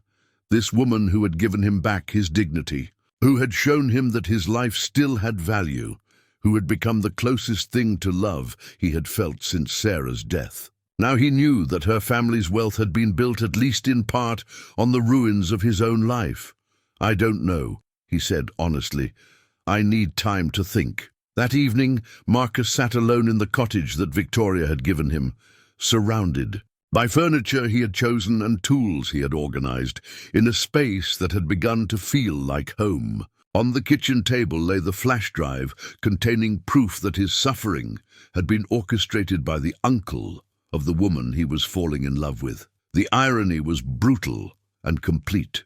This woman who had given him back his dignity, who had shown him that his life still had value, who had become the closest thing to love he had felt since Sarah's death. Now he knew that her family's wealth had been built at least in part on the ruins of his own life. I don't know, he said honestly. I need time to think. That evening, Marcus sat alone in the cottage that Victoria had given him, surrounded by furniture he had chosen and tools he had organized, in a space that had begun to feel like home. On the kitchen table lay the flash drive containing proof that his suffering had been orchestrated by the uncle of the woman he was falling in love with. The irony was brutal and complete.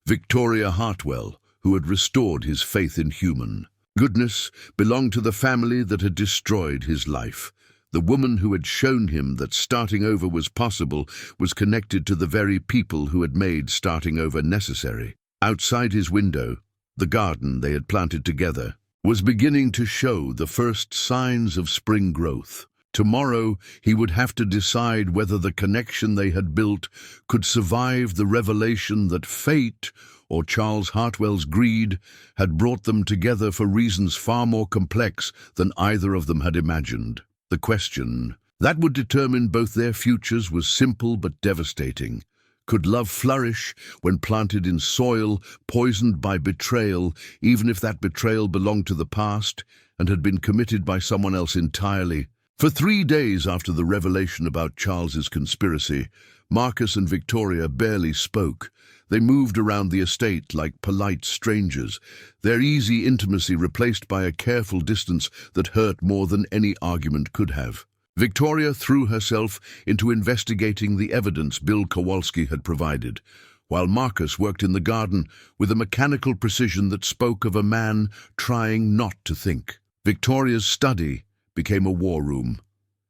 Victoria Hartwell, who had restored his faith in human Goodness belonged to the family that had destroyed his life. The woman who had shown him that starting over was possible was connected to the very people who had made starting over necessary. Outside his window, the garden they had planted together was beginning to show the first signs of spring growth. Tomorrow he would have to decide whether the connection they had built could survive the revelation that fate, or Charles Hartwell's greed, had brought them together for reasons far more complex than either of them had imagined. The question that would determine both their futures was simple but devastating. Could love flourish when planted in soil poisoned by betrayal, even if that betrayal belonged to the past and had been committed by someone else entirely? For 3 days after the revelation about Charles's conspiracy, Marcus and Victoria barely spoke. They moved around the estate like polite strangers, their easy intimacy replaced by a careful distance that hurt more than any argument could have. Victoria threw herself into investigating the evidence Bill Kowalski had provided, while Marcus worked in the garden with a mechanical precision that spoke of a man trying not to think. Victoria's study became a war room.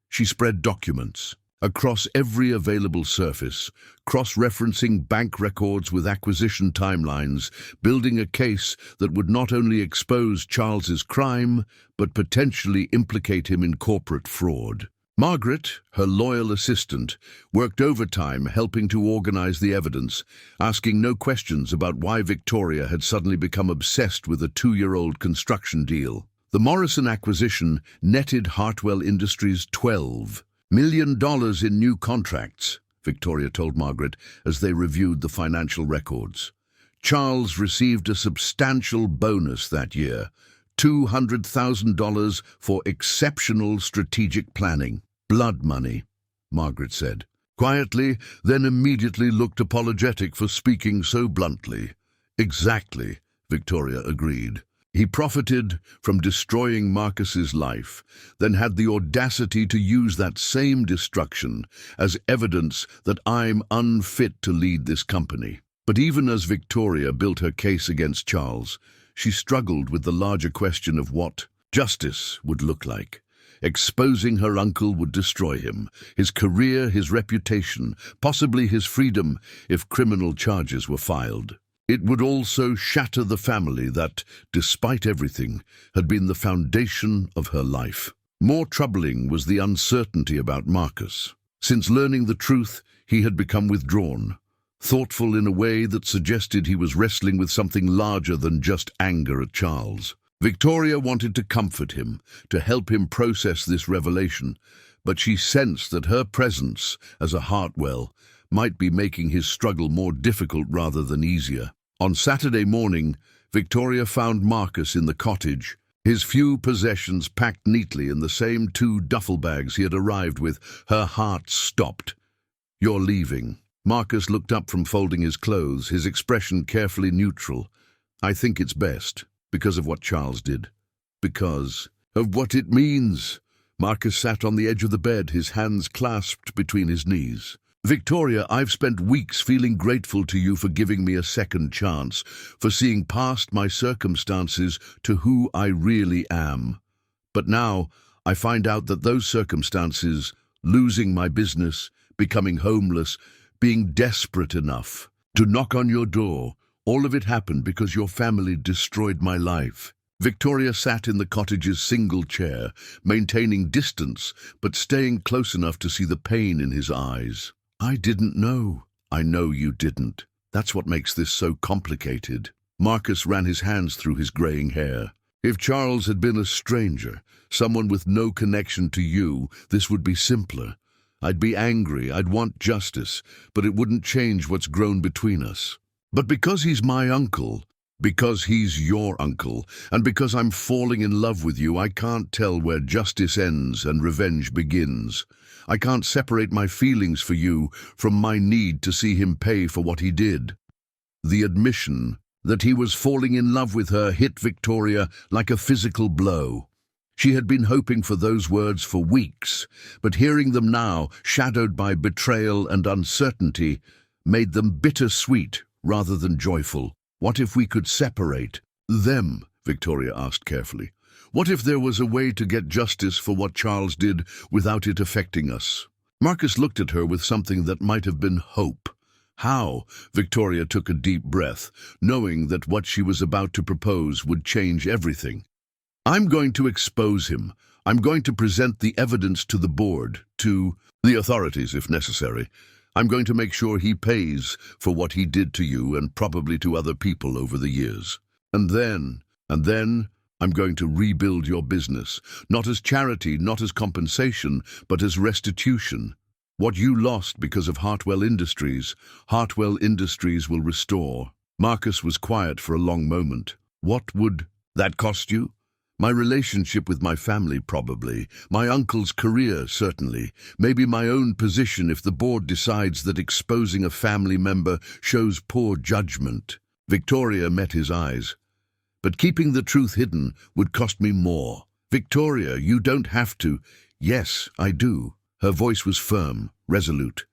She spread documents across every available surface, cross-referencing bank records with acquisition timelines, building a case that would not only expose Charles's crime, but potentially implicate him in corporate fraud. Margaret, her loyal assistant, worked overtime helping to organize the evidence, asking no questions about why Victoria had suddenly become obsessed with a 2-year-old construction deal. The Morrison acquisition netted Hartwell Industries $12 million in new contracts, Victoria told Margaret as they reviewed the financial records. Charles received a substantial bonus that year, $200,000 for exceptional strategic planning. Blood money, Margaret said, quietly, then immediately looked apologetic for speaking so bluntly. Exactly, Victoria agreed. He profited from destroying Marcus's life, then had the audacity to use that same destruction as evidence that I'm unfit to lead this company. But even as Victoria built her case against Charles, she struggled with the larger question of what justice would look like. Exposing her uncle would destroy him, his career, his reputation, possibly his freedom if criminal charges were filed. It would also shatter the family that, despite everything, had been the foundation of her life. More troubling was the uncertainty about Marcus. Since learning the truth, he had become withdrawn, thoughtful in a way that suggested he was wrestling with something larger than just anger at Charles. Victoria wanted to comfort him, to help him process this revelation, but she sensed that her presence as a Hartwell might be making his struggle more difficult rather than easier. On Saturday morning, Victoria found Marcus in the cottage, his few possessions packed neatly in the same 2 duffel bags he had arrived with. Her heart stopped. "You're leaving." Marcus looked up from folding his clothes, his expression carefully neutral. "I think it's best, because of what Charles did. Because of what it means." Marcus sat on the edge of the bed, his hands clasped between his knees. "Victoria, I've spent weeks feeling grateful to you for giving me a second chance, for seeing past my circumstances to who I really am. But now I find out that those circumstances, losing my business, becoming homeless, being desperate enough to knock on your door, all of it happened because your family destroyed my life." Victoria sat in the cottage's single chair, maintaining distance but staying close enough to see the pain in his eyes. "I didn't know." "I know you didn't. That's what makes this so complicated." Marcus ran his hands through his graying hair. "If Charles had been a stranger, someone with no connection to you, this would be simpler. I'd be angry, I'd want justice, but it wouldn't change what's grown between us. But because he's my uncle, because he's your uncle, and because I'm falling in love with you, I can't tell where justice ends and revenge begins. I can't separate my feelings for you from my need to see him pay for what he did." The admission that he was falling in love with her hit Victoria like a physical blow. She had been hoping for those words for weeks, but hearing them now, shadowed by betrayal and uncertainty, made them bittersweet rather than joyful. What if we could separate them Victoria asked carefully. What if there was a way to get justice for what Charles did without it affecting us? Marcus looked at her with something that might have been hope. How? Victoria took a deep breath, knowing that what she was about to propose would change everything. I'm going to expose him. I'm going to present the evidence to the board, to the authorities if necessary. I'm going to make sure he pays for what he did to you and probably to other people over the years. And then, I'm going to rebuild your business, not as charity, not as compensation, but as restitution. What you lost because of Hartwell Industries will restore. Marcus was quiet for a long moment. What would that cost you? My relationship with my family, probably. My uncle's career, certainly. Maybe my own position if the board decides that exposing a family member shows poor judgment. Victoria met his eyes. But keeping the truth hidden would cost me more. Victoria, you don't have to. Yes, I do. Her voice was firm, resolute.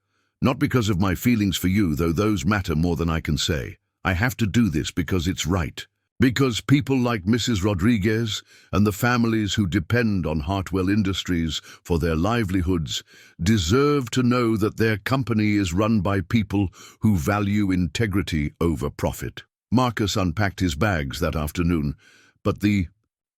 Not because of my feelings for you, though those matter more than I can say. I have to do this because it's right. Because people like Mrs. Rodriguez and the families who depend on Hartwell Industries for their livelihoods deserve to know that their company is run by people who value integrity over profit. Marcus unpacked his bags that afternoon, but the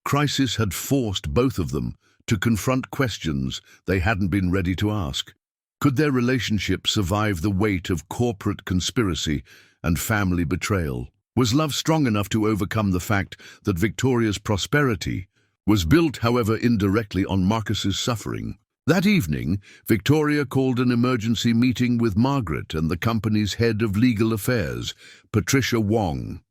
crisis had forced both of them to confront questions they hadn't been ready to ask. Could their relationship survive the weight of corporate conspiracy and family betrayal? Was love strong enough to overcome the fact that Victoria's prosperity was built, however indirectly, on Marcus's suffering? That evening, Victoria called an emergency meeting with Margaret and the company's head of legal affairs, Patricia Wong.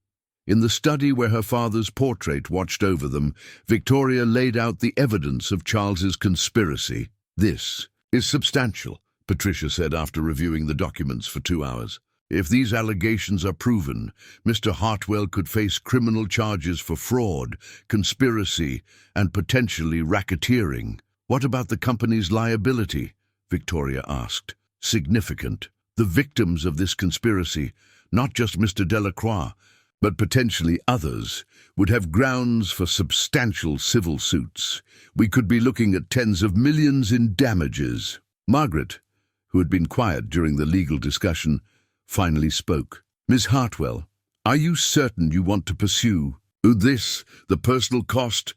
In the study where her father's portrait watched over them, Victoria laid out the evidence of Charles's conspiracy. This is substantial, Patricia said after reviewing the documents for 2 hours. If these allegations are proven, Mr. Hartwell could face criminal charges for fraud, conspiracy, and potentially racketeering. What about the company's liability? Victoria asked. Significant. The victims of this conspiracy, not just Mr. Delacroix, but potentially others, would have grounds for substantial civil suits. We could be looking at tens of millions in damages. Margaret, who had been quiet during the legal discussion, finally spoke. Miss Hartwell, are you certain you want to pursue this? The personal cost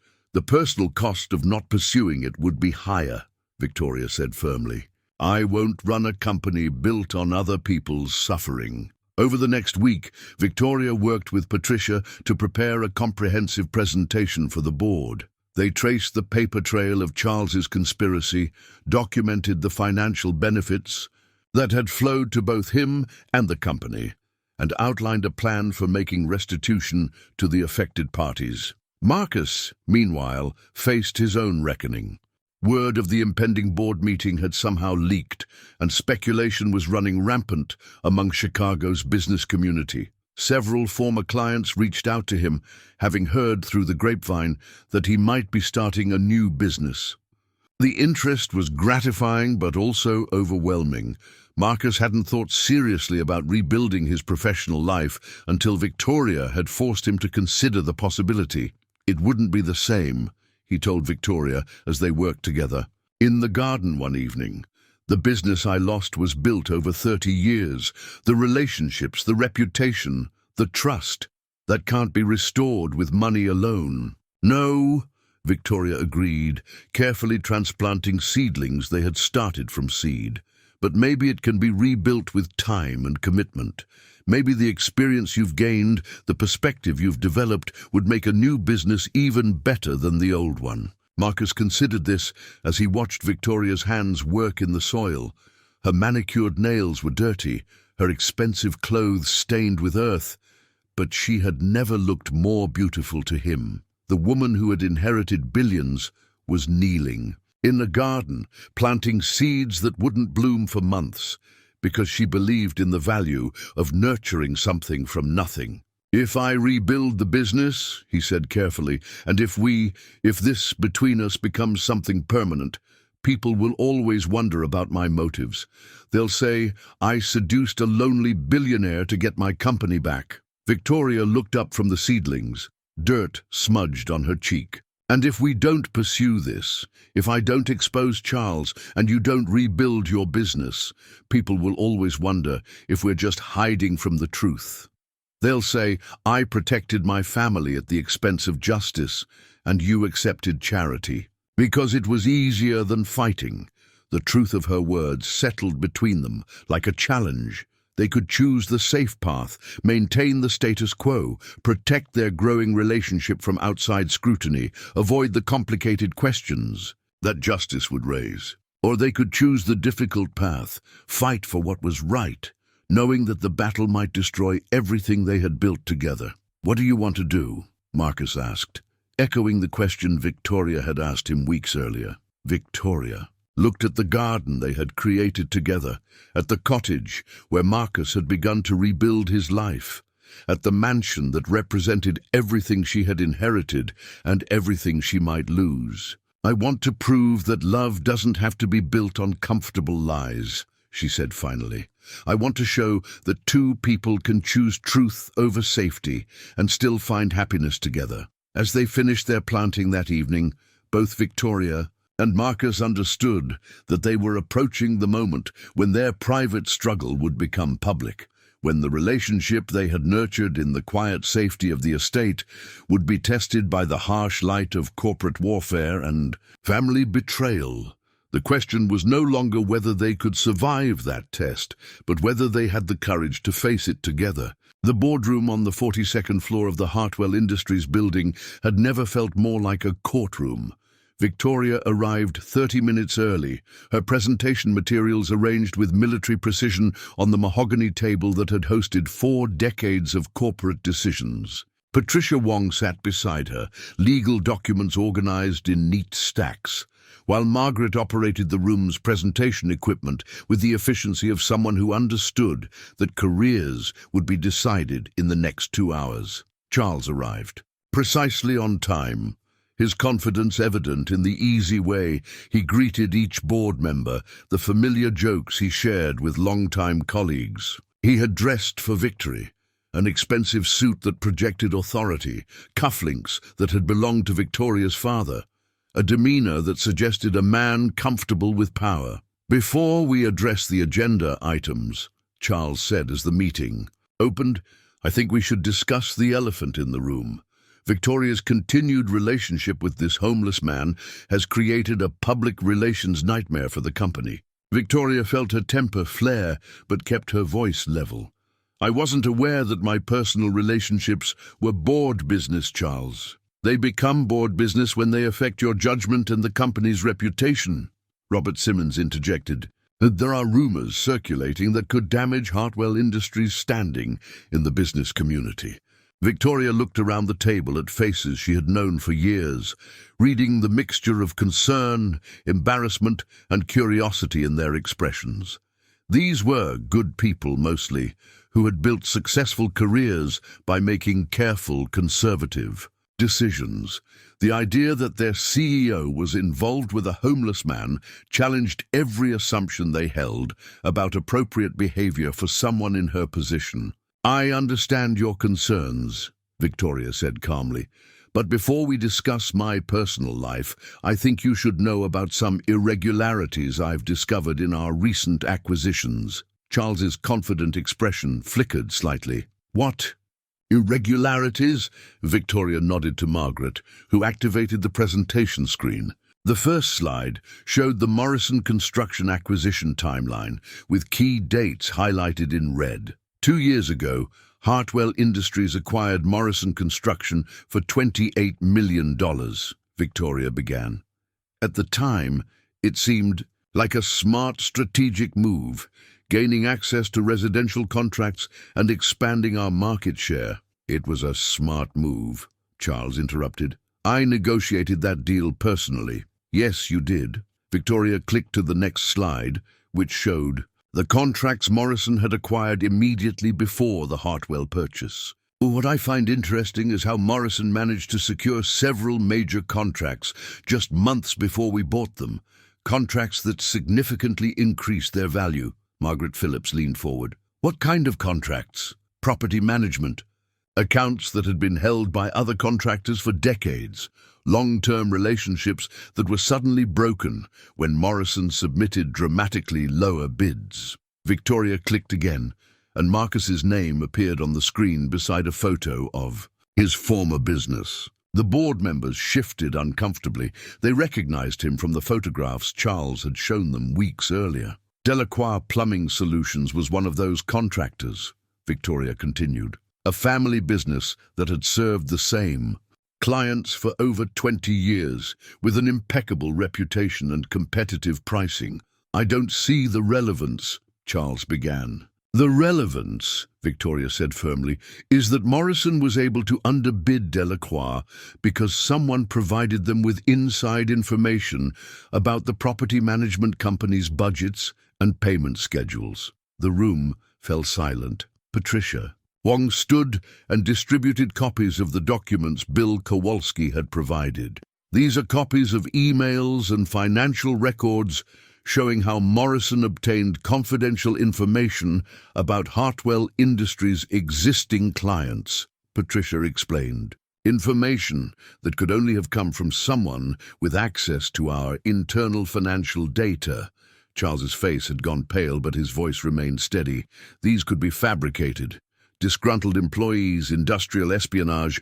of not pursuing it would be higher, Victoria said firmly. I won't run a company built on other people's suffering. Over the next week, Victoria worked with Patricia to prepare a comprehensive presentation for the board. They traced the paper trail of Charles's conspiracy, documented the financial benefits that had flowed to both him and the company, and outlined a plan for making restitution to the affected parties. Marcus, meanwhile, faced his own reckoning. Word of the impending board meeting had somehow leaked, and speculation was running rampant among Chicago's business community. Several former clients reached out to him, having heard through the grapevine that he might be starting a new business. The interest was gratifying but also overwhelming. Marcus hadn't thought seriously about rebuilding his professional life until Victoria had forced him to consider the possibility. It wouldn't be the same, he told Victoria as they worked together. In the garden one evening, the business I lost was built over 30 years. The relationships, the reputation, the trust that can't be restored with money alone. No, Victoria agreed, carefully transplanting seedlings they had started from seed. But maybe it can be rebuilt with time and commitment. Maybe the experience you've gained, the perspective you've developed, would make a new business even better than the old one. Marcus considered this as he watched Victoria's hands work in the soil. Her manicured nails were dirty, her expensive clothes stained with earth, but she had never looked more beautiful to him. The woman who had inherited billions was kneeling in a garden, planting seeds that wouldn't bloom for months, because she believed in the value of nurturing something from nothing. If I rebuild the business, he said carefully, and if this between us becomes something permanent, people will always wonder about my motives. They'll say, I seduced a lonely billionaire to get my company back. Victoria looked up from the seedlings. dirt smudged on her cheek. "And if we don't pursue this, if I don't expose Charles and you don't rebuild your business, people will always wonder if we're just hiding from the truth. They'll say, I protected my family at the expense of justice, and you accepted charity. Because it was easier than fighting." The truth of her words settled between them like a challenge. They could choose the safe path, maintain the status quo, protect their growing relationship from outside scrutiny, avoid the complicated questions that justice would raise. Or they could choose the difficult path, fight for what was right, knowing that the battle might destroy everything they had built together. "What do you want to do?" Marcus asked, echoing the question Victoria had asked him weeks earlier. Victoria looked at the garden they had created together, at the cottage where Marcus had begun to rebuild his life, at the mansion that represented everything she had inherited and everything she might lose. "I want to prove that love doesn't have to be built on comfortable lies," she said finally. "I want to show that two people can choose truth over safety and still find happiness together." As they finished their planting that evening, both Victoria and Marcus understood that they were approaching the moment when their private struggle would become public, when the relationship they had nurtured in the quiet safety of the estate would be tested by the harsh light of corporate warfare and family betrayal. The question was no longer whether they could survive that test, but whether they had the courage to face it together. The boardroom on the 42nd floor of the Hartwell Industries building had never felt more like a courtroom. Victoria arrived 30 minutes early, her presentation materials arranged with military precision on the mahogany table that had hosted 4 decades of corporate decisions. Patricia Wong sat beside her, legal documents organized in neat stacks, while Margaret operated the room's presentation equipment with the efficiency of someone who understood that careers would be decided in the next 2 hours. Charles arrived, precisely on time, his confidence evident in the easy way he greeted each board member, the familiar jokes he shared with longtime colleagues. He had dressed for victory, an expensive suit that projected authority, cufflinks that had belonged to Victoria's father, a demeanor that suggested a man comfortable with power. "Before we address the agenda items," Charles said as the meeting opened, "I think we should discuss the elephant in the room. Victoria's continued relationship with this homeless man has created a public relations nightmare for the company." Victoria felt her temper flare, but kept her voice level. "I wasn't aware that my personal relationships were board business, Charles. They become board business when they affect your judgment and the company's reputation," Robert Simmons interjected. "There are rumors circulating that could damage Hartwell Industries' standing in the business community." Victoria looked around the table at faces she had known for years, reading the mixture of concern, embarrassment, and curiosity in their expressions. These were good people mostly, who had built successful careers by making careful, conservative decisions. The idea that their CEO was involved with a homeless man challenged every assumption they held about appropriate behavior for someone in her position. "I understand your concerns," Victoria said calmly, "but before we discuss my personal life, I think you should know about some irregularities I've discovered in our recent acquisitions." Charles's confident expression flickered slightly. "What irregularities?" Victoria nodded to Margaret, who activated the presentation screen. The first slide showed the Morrison Construction acquisition timeline, with key dates highlighted in red. 2 years ago, Hartwell Industries acquired Morrison Construction for $28 million, Victoria began. "At the time, it seemed like a smart strategic move, gaining access to residential contracts and expanding our market share." "It was a smart move," Charles interrupted. "I negotiated that deal personally." "Yes, you did." Victoria clicked to the next slide, which showed the contracts Morrison had acquired immediately before the Hartwell purchase. "What I find interesting is how Morrison managed to secure several major contracts just months before we bought them, contracts that significantly increased their value." Margaret Phillips leaned forward. "What kind of contracts?" "Property management. Accounts that had been held by other contractors for decades, long-term relationships that were suddenly broken when Morrison submitted dramatically lower bids. Victoria clicked again, and Marcus's name appeared on the screen beside a photo of his former business. The board members shifted uncomfortably. They recognized him from the photographs Charles had shown them weeks earlier. Delacroix Plumbing Solutions was one of those contractors, Victoria continued. A family business that had served the same clients for over 20 years, with an impeccable reputation and competitive pricing. I don't see the relevance, Charles began. The relevance, Victoria said firmly, is that Morrison was able to underbid Delacroix because someone provided them with inside information about the property management company's budgets and payment schedules. The room fell silent. Patricia. Wong stood and distributed copies of the documents Bill Kowalski had provided. These are copies of emails and financial records showing how Morrison obtained confidential information about Hartwell Industries' existing clients, Patricia explained. Information that could only have come from someone with access to our internal financial data. Charles's face had gone pale, but his voice remained steady. These could be fabricated. Disgruntled employees, industrial espionage.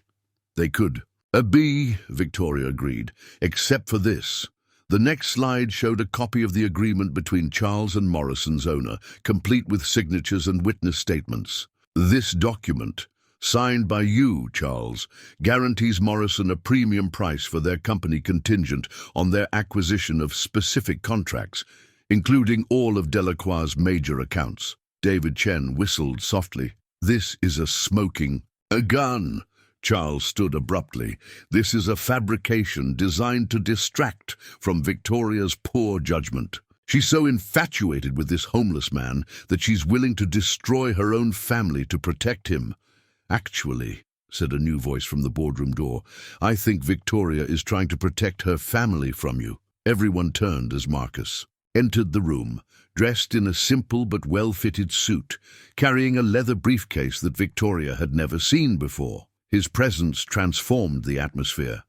They could. A B, Victoria agreed, except for this. The next slide showed a copy of the agreement between Charles and Morrison's owner, complete with signatures and witness statements. This document, signed by you, Charles, guarantees Morrison a premium price for their company contingent on their acquisition of specific contracts, including all of Delacroix's major accounts. David Chen whistled softly. This is a gun. Charles stood abruptly. This is a fabrication designed to distract from Victoria's poor judgment. She's so infatuated with this homeless man that she's willing to destroy her own family to protect him. Actually, said a new voice from the boardroom door, I think Victoria is trying to protect her family from you. Everyone turned as Marcus entered the room, dressed in a simple but well-fitted suit, carrying a leather briefcase that Victoria had never seen before. His presence transformed the atmosphere.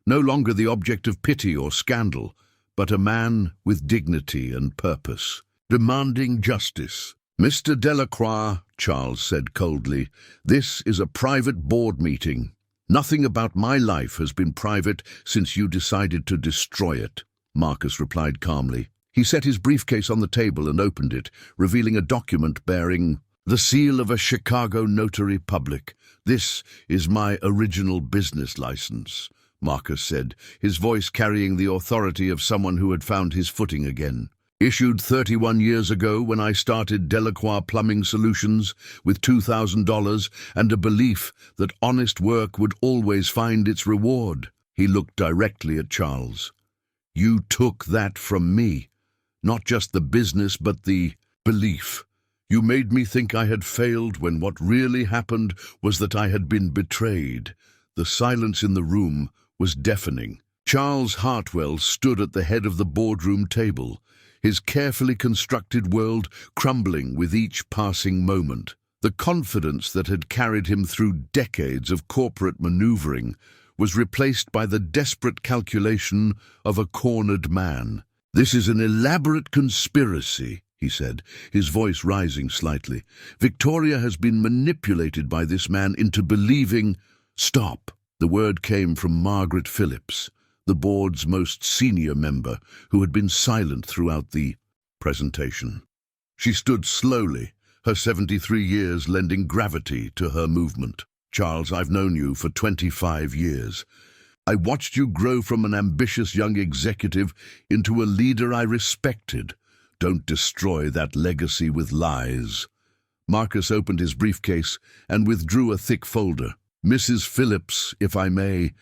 No longer the object of pity or scandal, but a man with dignity and purpose, demanding justice. Mr. Delacroix, Charles said coldly, this is a private board meeting. Nothing about my life has been private since you decided to destroy it, Marcus replied calmly. He set his briefcase on the table and opened it, revealing a document bearing the seal of a Chicago notary public. This is my original business license, Marcus said, his voice carrying the authority of someone who had found his footing again. Issued 31 years ago when I started Delacroix Plumbing Solutions with $2,000 and a belief that honest work would always find its reward. He looked directly at Charles. You took that from me. Not just the business, but the belief. You made me think I had failed when what really happened was that I had been betrayed. The silence in the room was deafening. Charles Hartwell stood at the head of the boardroom table, his carefully constructed world crumbling with each passing moment. The confidence that had carried him through decades of corporate maneuvering was replaced by the desperate calculation of a cornered man. This is an elaborate conspiracy, he said, his voice rising slightly. Victoria has been manipulated by this man into believing... Stop! The word came from Margaret Phillips, the board's most senior member, who had been silent throughout the presentation. She stood slowly, her 73 years lending gravity to her movement. Charles, I've known you for 25 years. I watched you grow from an ambitious young executive into a leader I respected. Don't destroy that legacy with lies. Marcus opened his briefcase and withdrew a thick folder. Mrs. Phillips, if I may,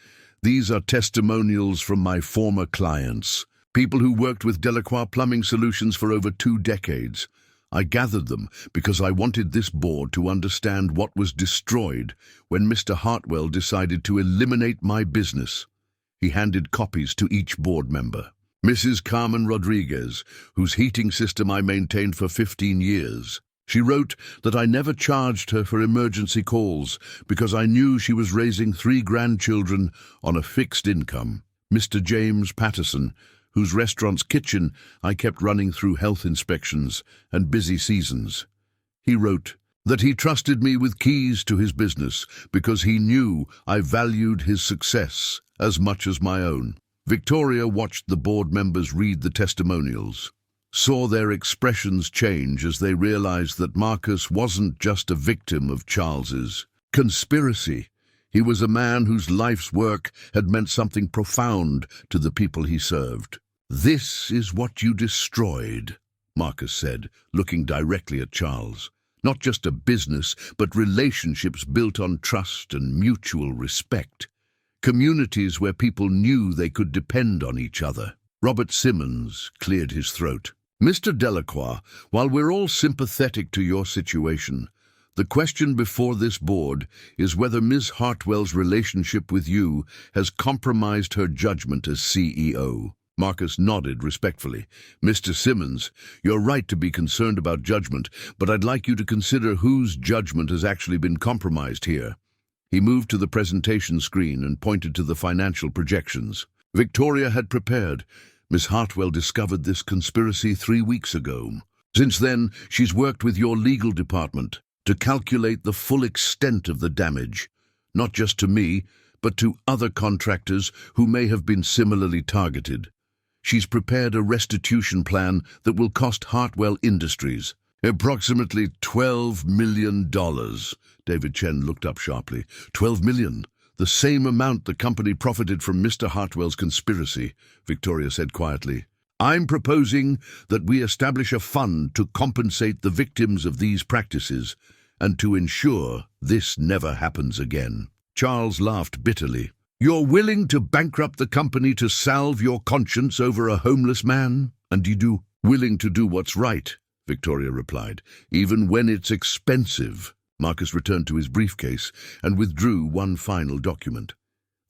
these are testimonials from my former clients, people who worked with Delacroix Plumbing Solutions for over 2 decades. I gathered them because I wanted this board to understand what was destroyed when Mr. Hartwell decided to eliminate my business. He handed copies to each board member. Mrs. Carmen Rodriguez, whose heating system I maintained for 15 years. She wrote that I never charged her for emergency calls because I knew she was raising 3 grandchildren on a fixed income. Mr. James Patterson, whose restaurant's kitchen I kept running through health inspections and busy seasons. He wrote that he trusted me with keys to his business because he knew I valued his success as much as my own. Victoria watched the board members read the testimonials, saw their expressions change as they realized that Marcus wasn't just a victim of Charles's conspiracy. He was a man whose life's work had meant something profound to the people he served. "This is what you destroyed," Marcus said, looking directly at Charles. "Not just a business, but relationships built on trust and mutual respect. Communities where people knew they could depend on each other." Robert Simmons cleared his throat. "Mr. Delacroix, while we're all sympathetic to your situation, the question before this board is whether Ms. Hartwell's relationship with you has compromised her judgment as CEO. Marcus nodded respectfully. "Mr. Simmons, you're right to be concerned about judgment, but I'd like you to consider whose judgment has actually been compromised here." He moved to the presentation screen and pointed to the financial projections. Victoria had prepared. "Miss Hartwell discovered this conspiracy 3 weeks ago. Since then, she's worked with your legal department to calculate the full extent of the damage, not just to me, but to other contractors who may have been similarly targeted. She's prepared a restitution plan that will cost Hartwell Industries approximately $12 million. David Chen looked up sharply. "12 million? The same amount the company profited from Mr. Hartwell's conspiracy," Victoria said quietly. "I'm proposing that we establish a fund to compensate the victims of these practices and to ensure this never happens again." Charles laughed bitterly. "You're willing to bankrupt the company to salve your conscience over a homeless man? And you do willing to do what's right," Victoria replied, "even when it's expensive." Marcus returned to his briefcase and withdrew one final document.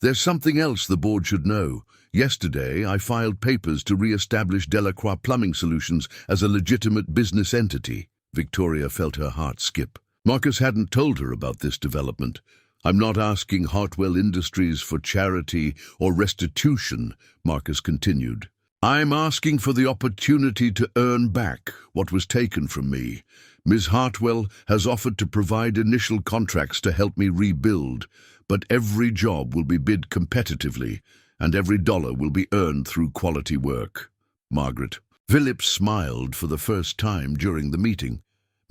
"There's something else the board should know. Yesterday, I filed papers to re-establish Delacroix Plumbing Solutions as a legitimate business entity." Victoria felt her heart skip. Marcus hadn't told her about this development. "I'm not asking Hartwell Industries for charity or restitution," Marcus continued. "I'm asking for the opportunity to earn back what was taken from me. Ms. Hartwell has offered to provide initial contracts to help me rebuild, but every job will be bid competitively, and every dollar will be earned through quality work." Margaret. Philip smiled for the first time during the meeting.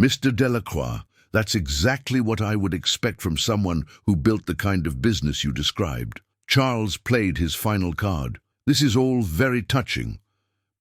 "Mr. Delacroix, that's exactly what I would expect from someone who built the kind of business you described." Charles played his final card. "This is all very touching,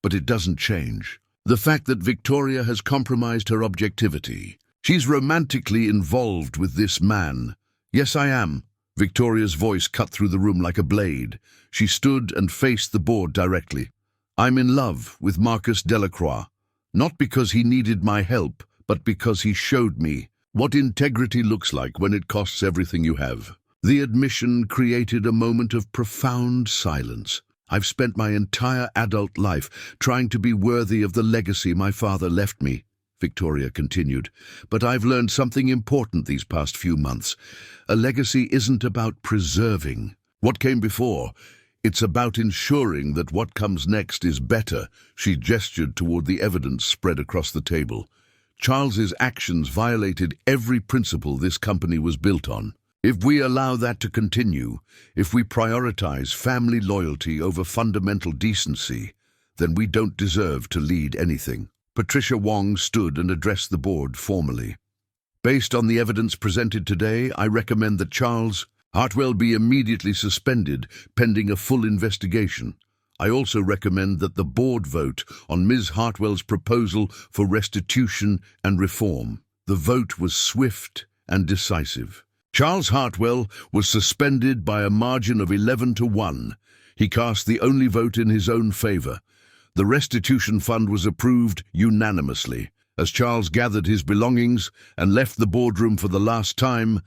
but it doesn't change the fact that Victoria has compromised her objectivity. She's romantically involved with this man." "Yes, I am." Victoria's voice cut through the room like a blade. She stood and faced the board directly. "I'm in love with Marcus Delacroix, not because he needed my help, but because he showed me what integrity looks like when it costs everything you have." The admission created a moment of profound silence. "I've spent my entire adult life trying to be worthy of the legacy my father left me," Victoria continued, "but I've learned something important these past few months. A legacy isn't about preserving what came before. It's about ensuring that what comes next is better." She gestured toward the evidence spread across the table. Charles's actions violated every principle this company was built on. If we allow that to continue, if we prioritize family loyalty over fundamental decency, then we don't deserve to lead anything. Patricia Wong stood and addressed the board formally. "Based on the evidence presented today, I recommend that Charles Hartwell be immediately suspended pending a full investigation. I also recommend that the board vote on Ms. Hartwell's proposal for restitution and reform." The vote was swift and decisive. Charles Hartwell was suspended by a margin of 11-1. He cast the only vote in his own favor. The restitution fund was approved unanimously. As Charles gathered his belongings and left the boardroom for the last time,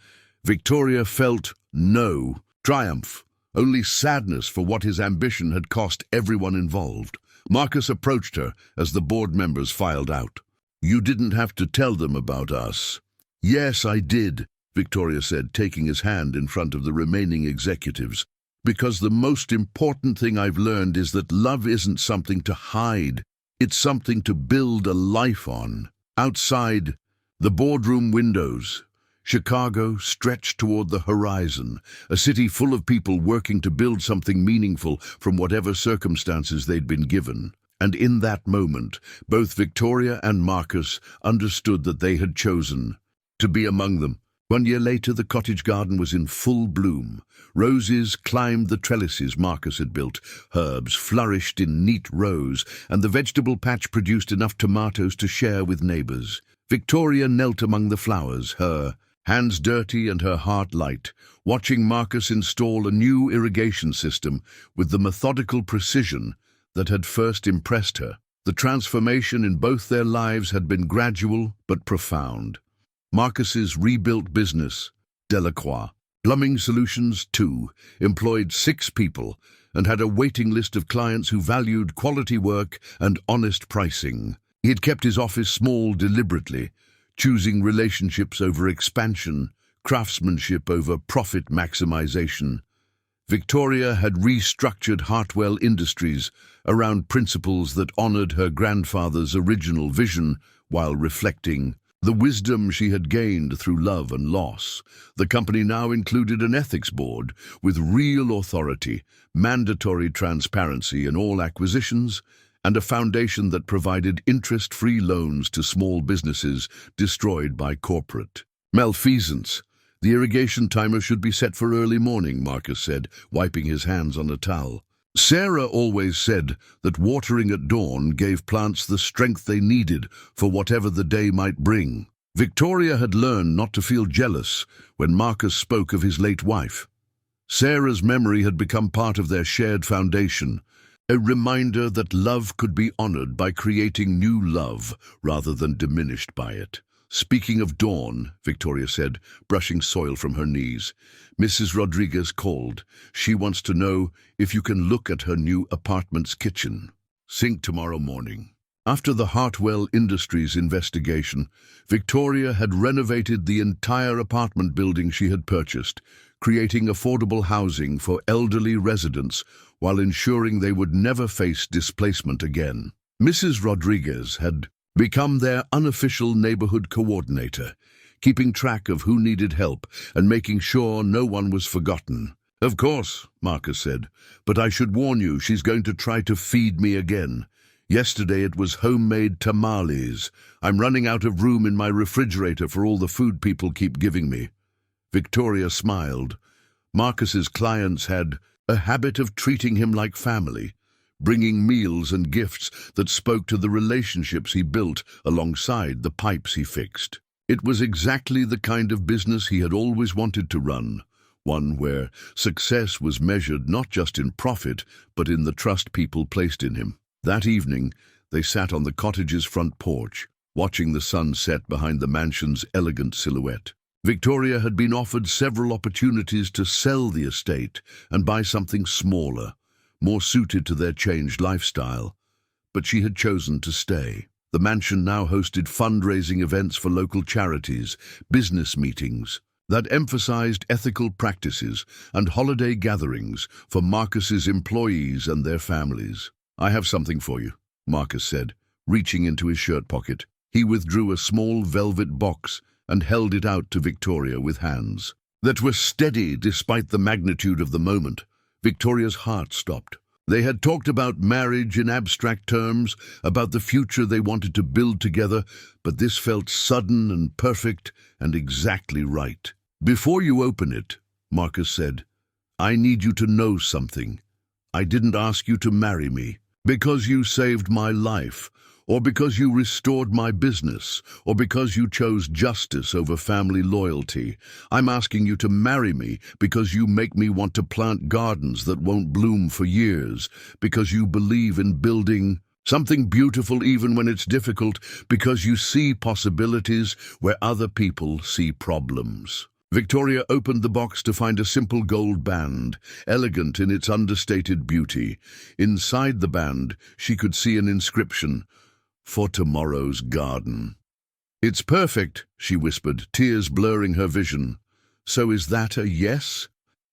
Victoria felt no triumph, only sadness for what his ambition had cost everyone involved. Marcus approached her as the board members filed out. You didn't have to tell them about us. Yes, I did, Victoria said, taking his hand in front of the remaining executives. Because the most important thing I've learned is that love isn't something to hide. It's something to build a life on. Outside, the boardroom windows. Chicago stretched toward the horizon, a city full of people working to build something meaningful from whatever circumstances they'd been given. And in that moment, both Victoria and Marcus understood that they had chosen to be among them. 1 year later, the cottage garden was in full bloom. Roses climbed the trellises Marcus had built, herbs flourished in neat rows, and the vegetable patch produced enough tomatoes to share with neighbors. Victoria knelt among the flowers, her hands dirty and her heart light, watching Marcus install a new irrigation system with the methodical precision that had first impressed her. The transformation in both their lives had been gradual but profound. Marcus's rebuilt business, Delacroix Plumbing Solutions 2, employed 6 people and had a waiting list of clients who valued quality work and honest pricing. He had kept his office small deliberately, choosing relationships over expansion, craftsmanship over profit maximization. Victoria had restructured Hartwell Industries around principles that honored her grandfather's original vision while reflecting the wisdom she had gained through love and loss. The company now included an ethics board with real authority, mandatory transparency in all acquisitions, and a foundation that provided interest-free loans to small businesses destroyed by corporate malfeasance. The irrigation timer should be set for early morning, Marcus said, wiping his hands on a towel. Sarah always said that watering at dawn gave plants the strength they needed for whatever the day might bring. Victoria had learned not to feel jealous when Marcus spoke of his late wife. Sarah's memory had become part of their shared foundation, a reminder that love could be honored by creating new love rather than diminished by it. Speaking of dawn, Victoria said, brushing soil from her knees, Mrs. Rodriguez called. She wants to know if you can look at her new apartment's kitchen sink tomorrow morning. After the Hartwell Industries investigation, Victoria had renovated the entire apartment building she had purchased, creating affordable housing for elderly residents while ensuring they would never face displacement again. Mrs. Rodriguez had become their unofficial neighborhood coordinator, keeping track of who needed help and making sure no one was forgotten. Of course, Marcus said, but I should warn you, she's going to try to feed me again. Yesterday it was homemade tamales. I'm running out of room in my refrigerator for all the food people keep giving me. Victoria smiled. Marcus's clients had a habit of treating him like family, bringing meals and gifts that spoke to the relationships he built alongside the pipes he fixed. It was exactly the kind of business he had always wanted to run, one where success was measured not just in profit, but in the trust people placed in him. That evening, they sat on the cottage's front porch, watching the sun set behind the mansion's elegant silhouette. Victoria had been offered several opportunities to sell the estate and buy something smaller, more suited to their changed lifestyle, but she had chosen to stay. The mansion now hosted fundraising events for local charities, business meetings that emphasized ethical practices, and holiday gatherings for Marcus's employees and their families. I have something for you, Marcus said, reaching into his shirt pocket. He withdrew a small velvet box and held it out to Victoria with hands that were steady despite the magnitude of the moment. Victoria's heart stopped. They had talked about marriage in abstract terms, about the future they wanted to build together, but this felt sudden and perfect and exactly right. Before you open it, Marcus said, I need you to know something. I didn't ask you to marry me because you saved my life, or because you restored my business, or because you chose justice over family loyalty. I'm asking you to marry me because you make me want to plant gardens that won't bloom for years, because you believe in building something beautiful even when it's difficult, because you see possibilities where other people see problems. Victoria opened the box to find a simple gold band, elegant in its understated beauty. Inside the band, she could see an inscription, for tomorrow's garden. "It's perfect," she whispered, tears blurring her vision. "So is that a yes?"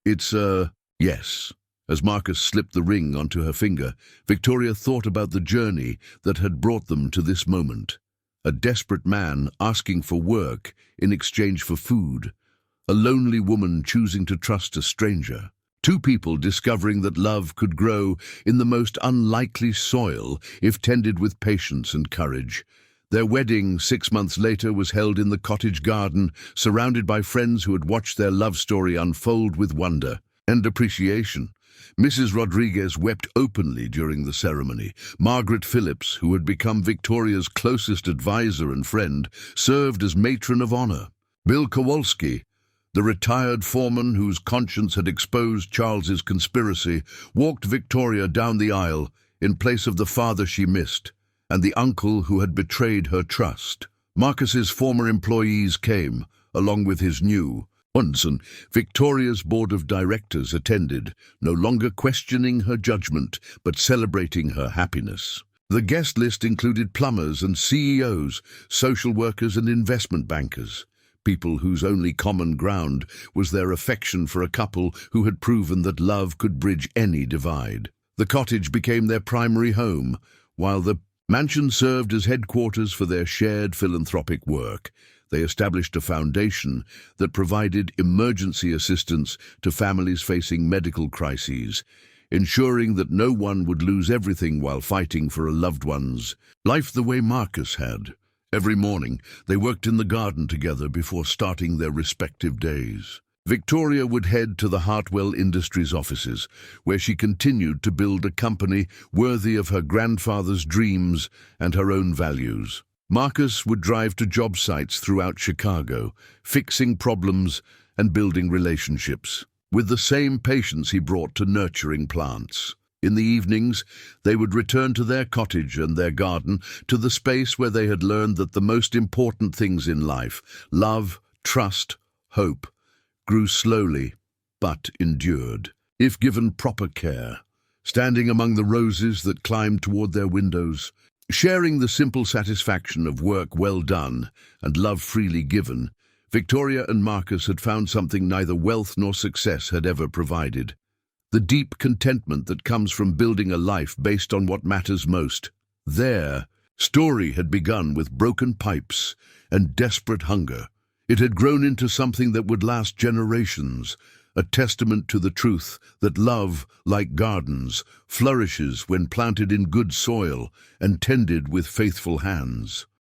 "It's a yes." As Marcus slipped the ring onto her finger, Victoria thought about the journey that had brought them to this moment. A desperate man asking for work in exchange for food. A lonely woman choosing to trust a stranger. Two people discovering that love could grow in the most unlikely soil if tended with patience and courage. Their wedding 6 months later was held in the cottage garden, surrounded by friends who had watched their love story unfold with wonder and appreciation. Mrs. Rodriguez wept openly during the ceremony. Margaret Phillips, who had become Victoria's closest advisor and friend, served as matron of honor. Bill Kowalski, the retired foreman whose conscience had exposed Charles's conspiracy, walked Victoria down the aisle in place of the father she missed, and the uncle who had betrayed her trust. Marcus's former employees came, along with his new ones, and Victoria's board of directors attended, no longer questioning her judgment, but celebrating her happiness. The guest list included plumbers and CEOs, social workers and investment bankers, people whose only common ground was their affection for a couple who had proven that love could bridge any divide. The cottage became their primary home, while the mansion served as headquarters for their shared philanthropic work. They established a foundation that provided emergency assistance to families facing medical crises, ensuring that no one would lose everything while fighting for a loved one's life the way Marcus had. Every morning, they worked in the garden together before starting their respective days. Victoria would head to the Hartwell Industries offices, where she continued to build a company worthy of her grandfather's dreams and her own values. Marcus would drive to job sites throughout Chicago, fixing problems and building relationships, with the same patience he brought to nurturing plants. In the evenings, they would return to their cottage and their garden, to the space where they had learned that the most important things in life, love, trust, hope, grew slowly, but endured, if given proper care. Standing among the roses that climbed toward their windows, sharing the simple satisfaction of work well done and love freely given, Victoria and Marcus had found something neither wealth nor success had ever provided. The deep contentment that comes from building a life based on what matters most. Their story had begun with broken pipes and desperate hunger. It had grown into something that would last generations, a testament to the truth that love, like gardens, flourishes when planted in good soil and tended with faithful hands.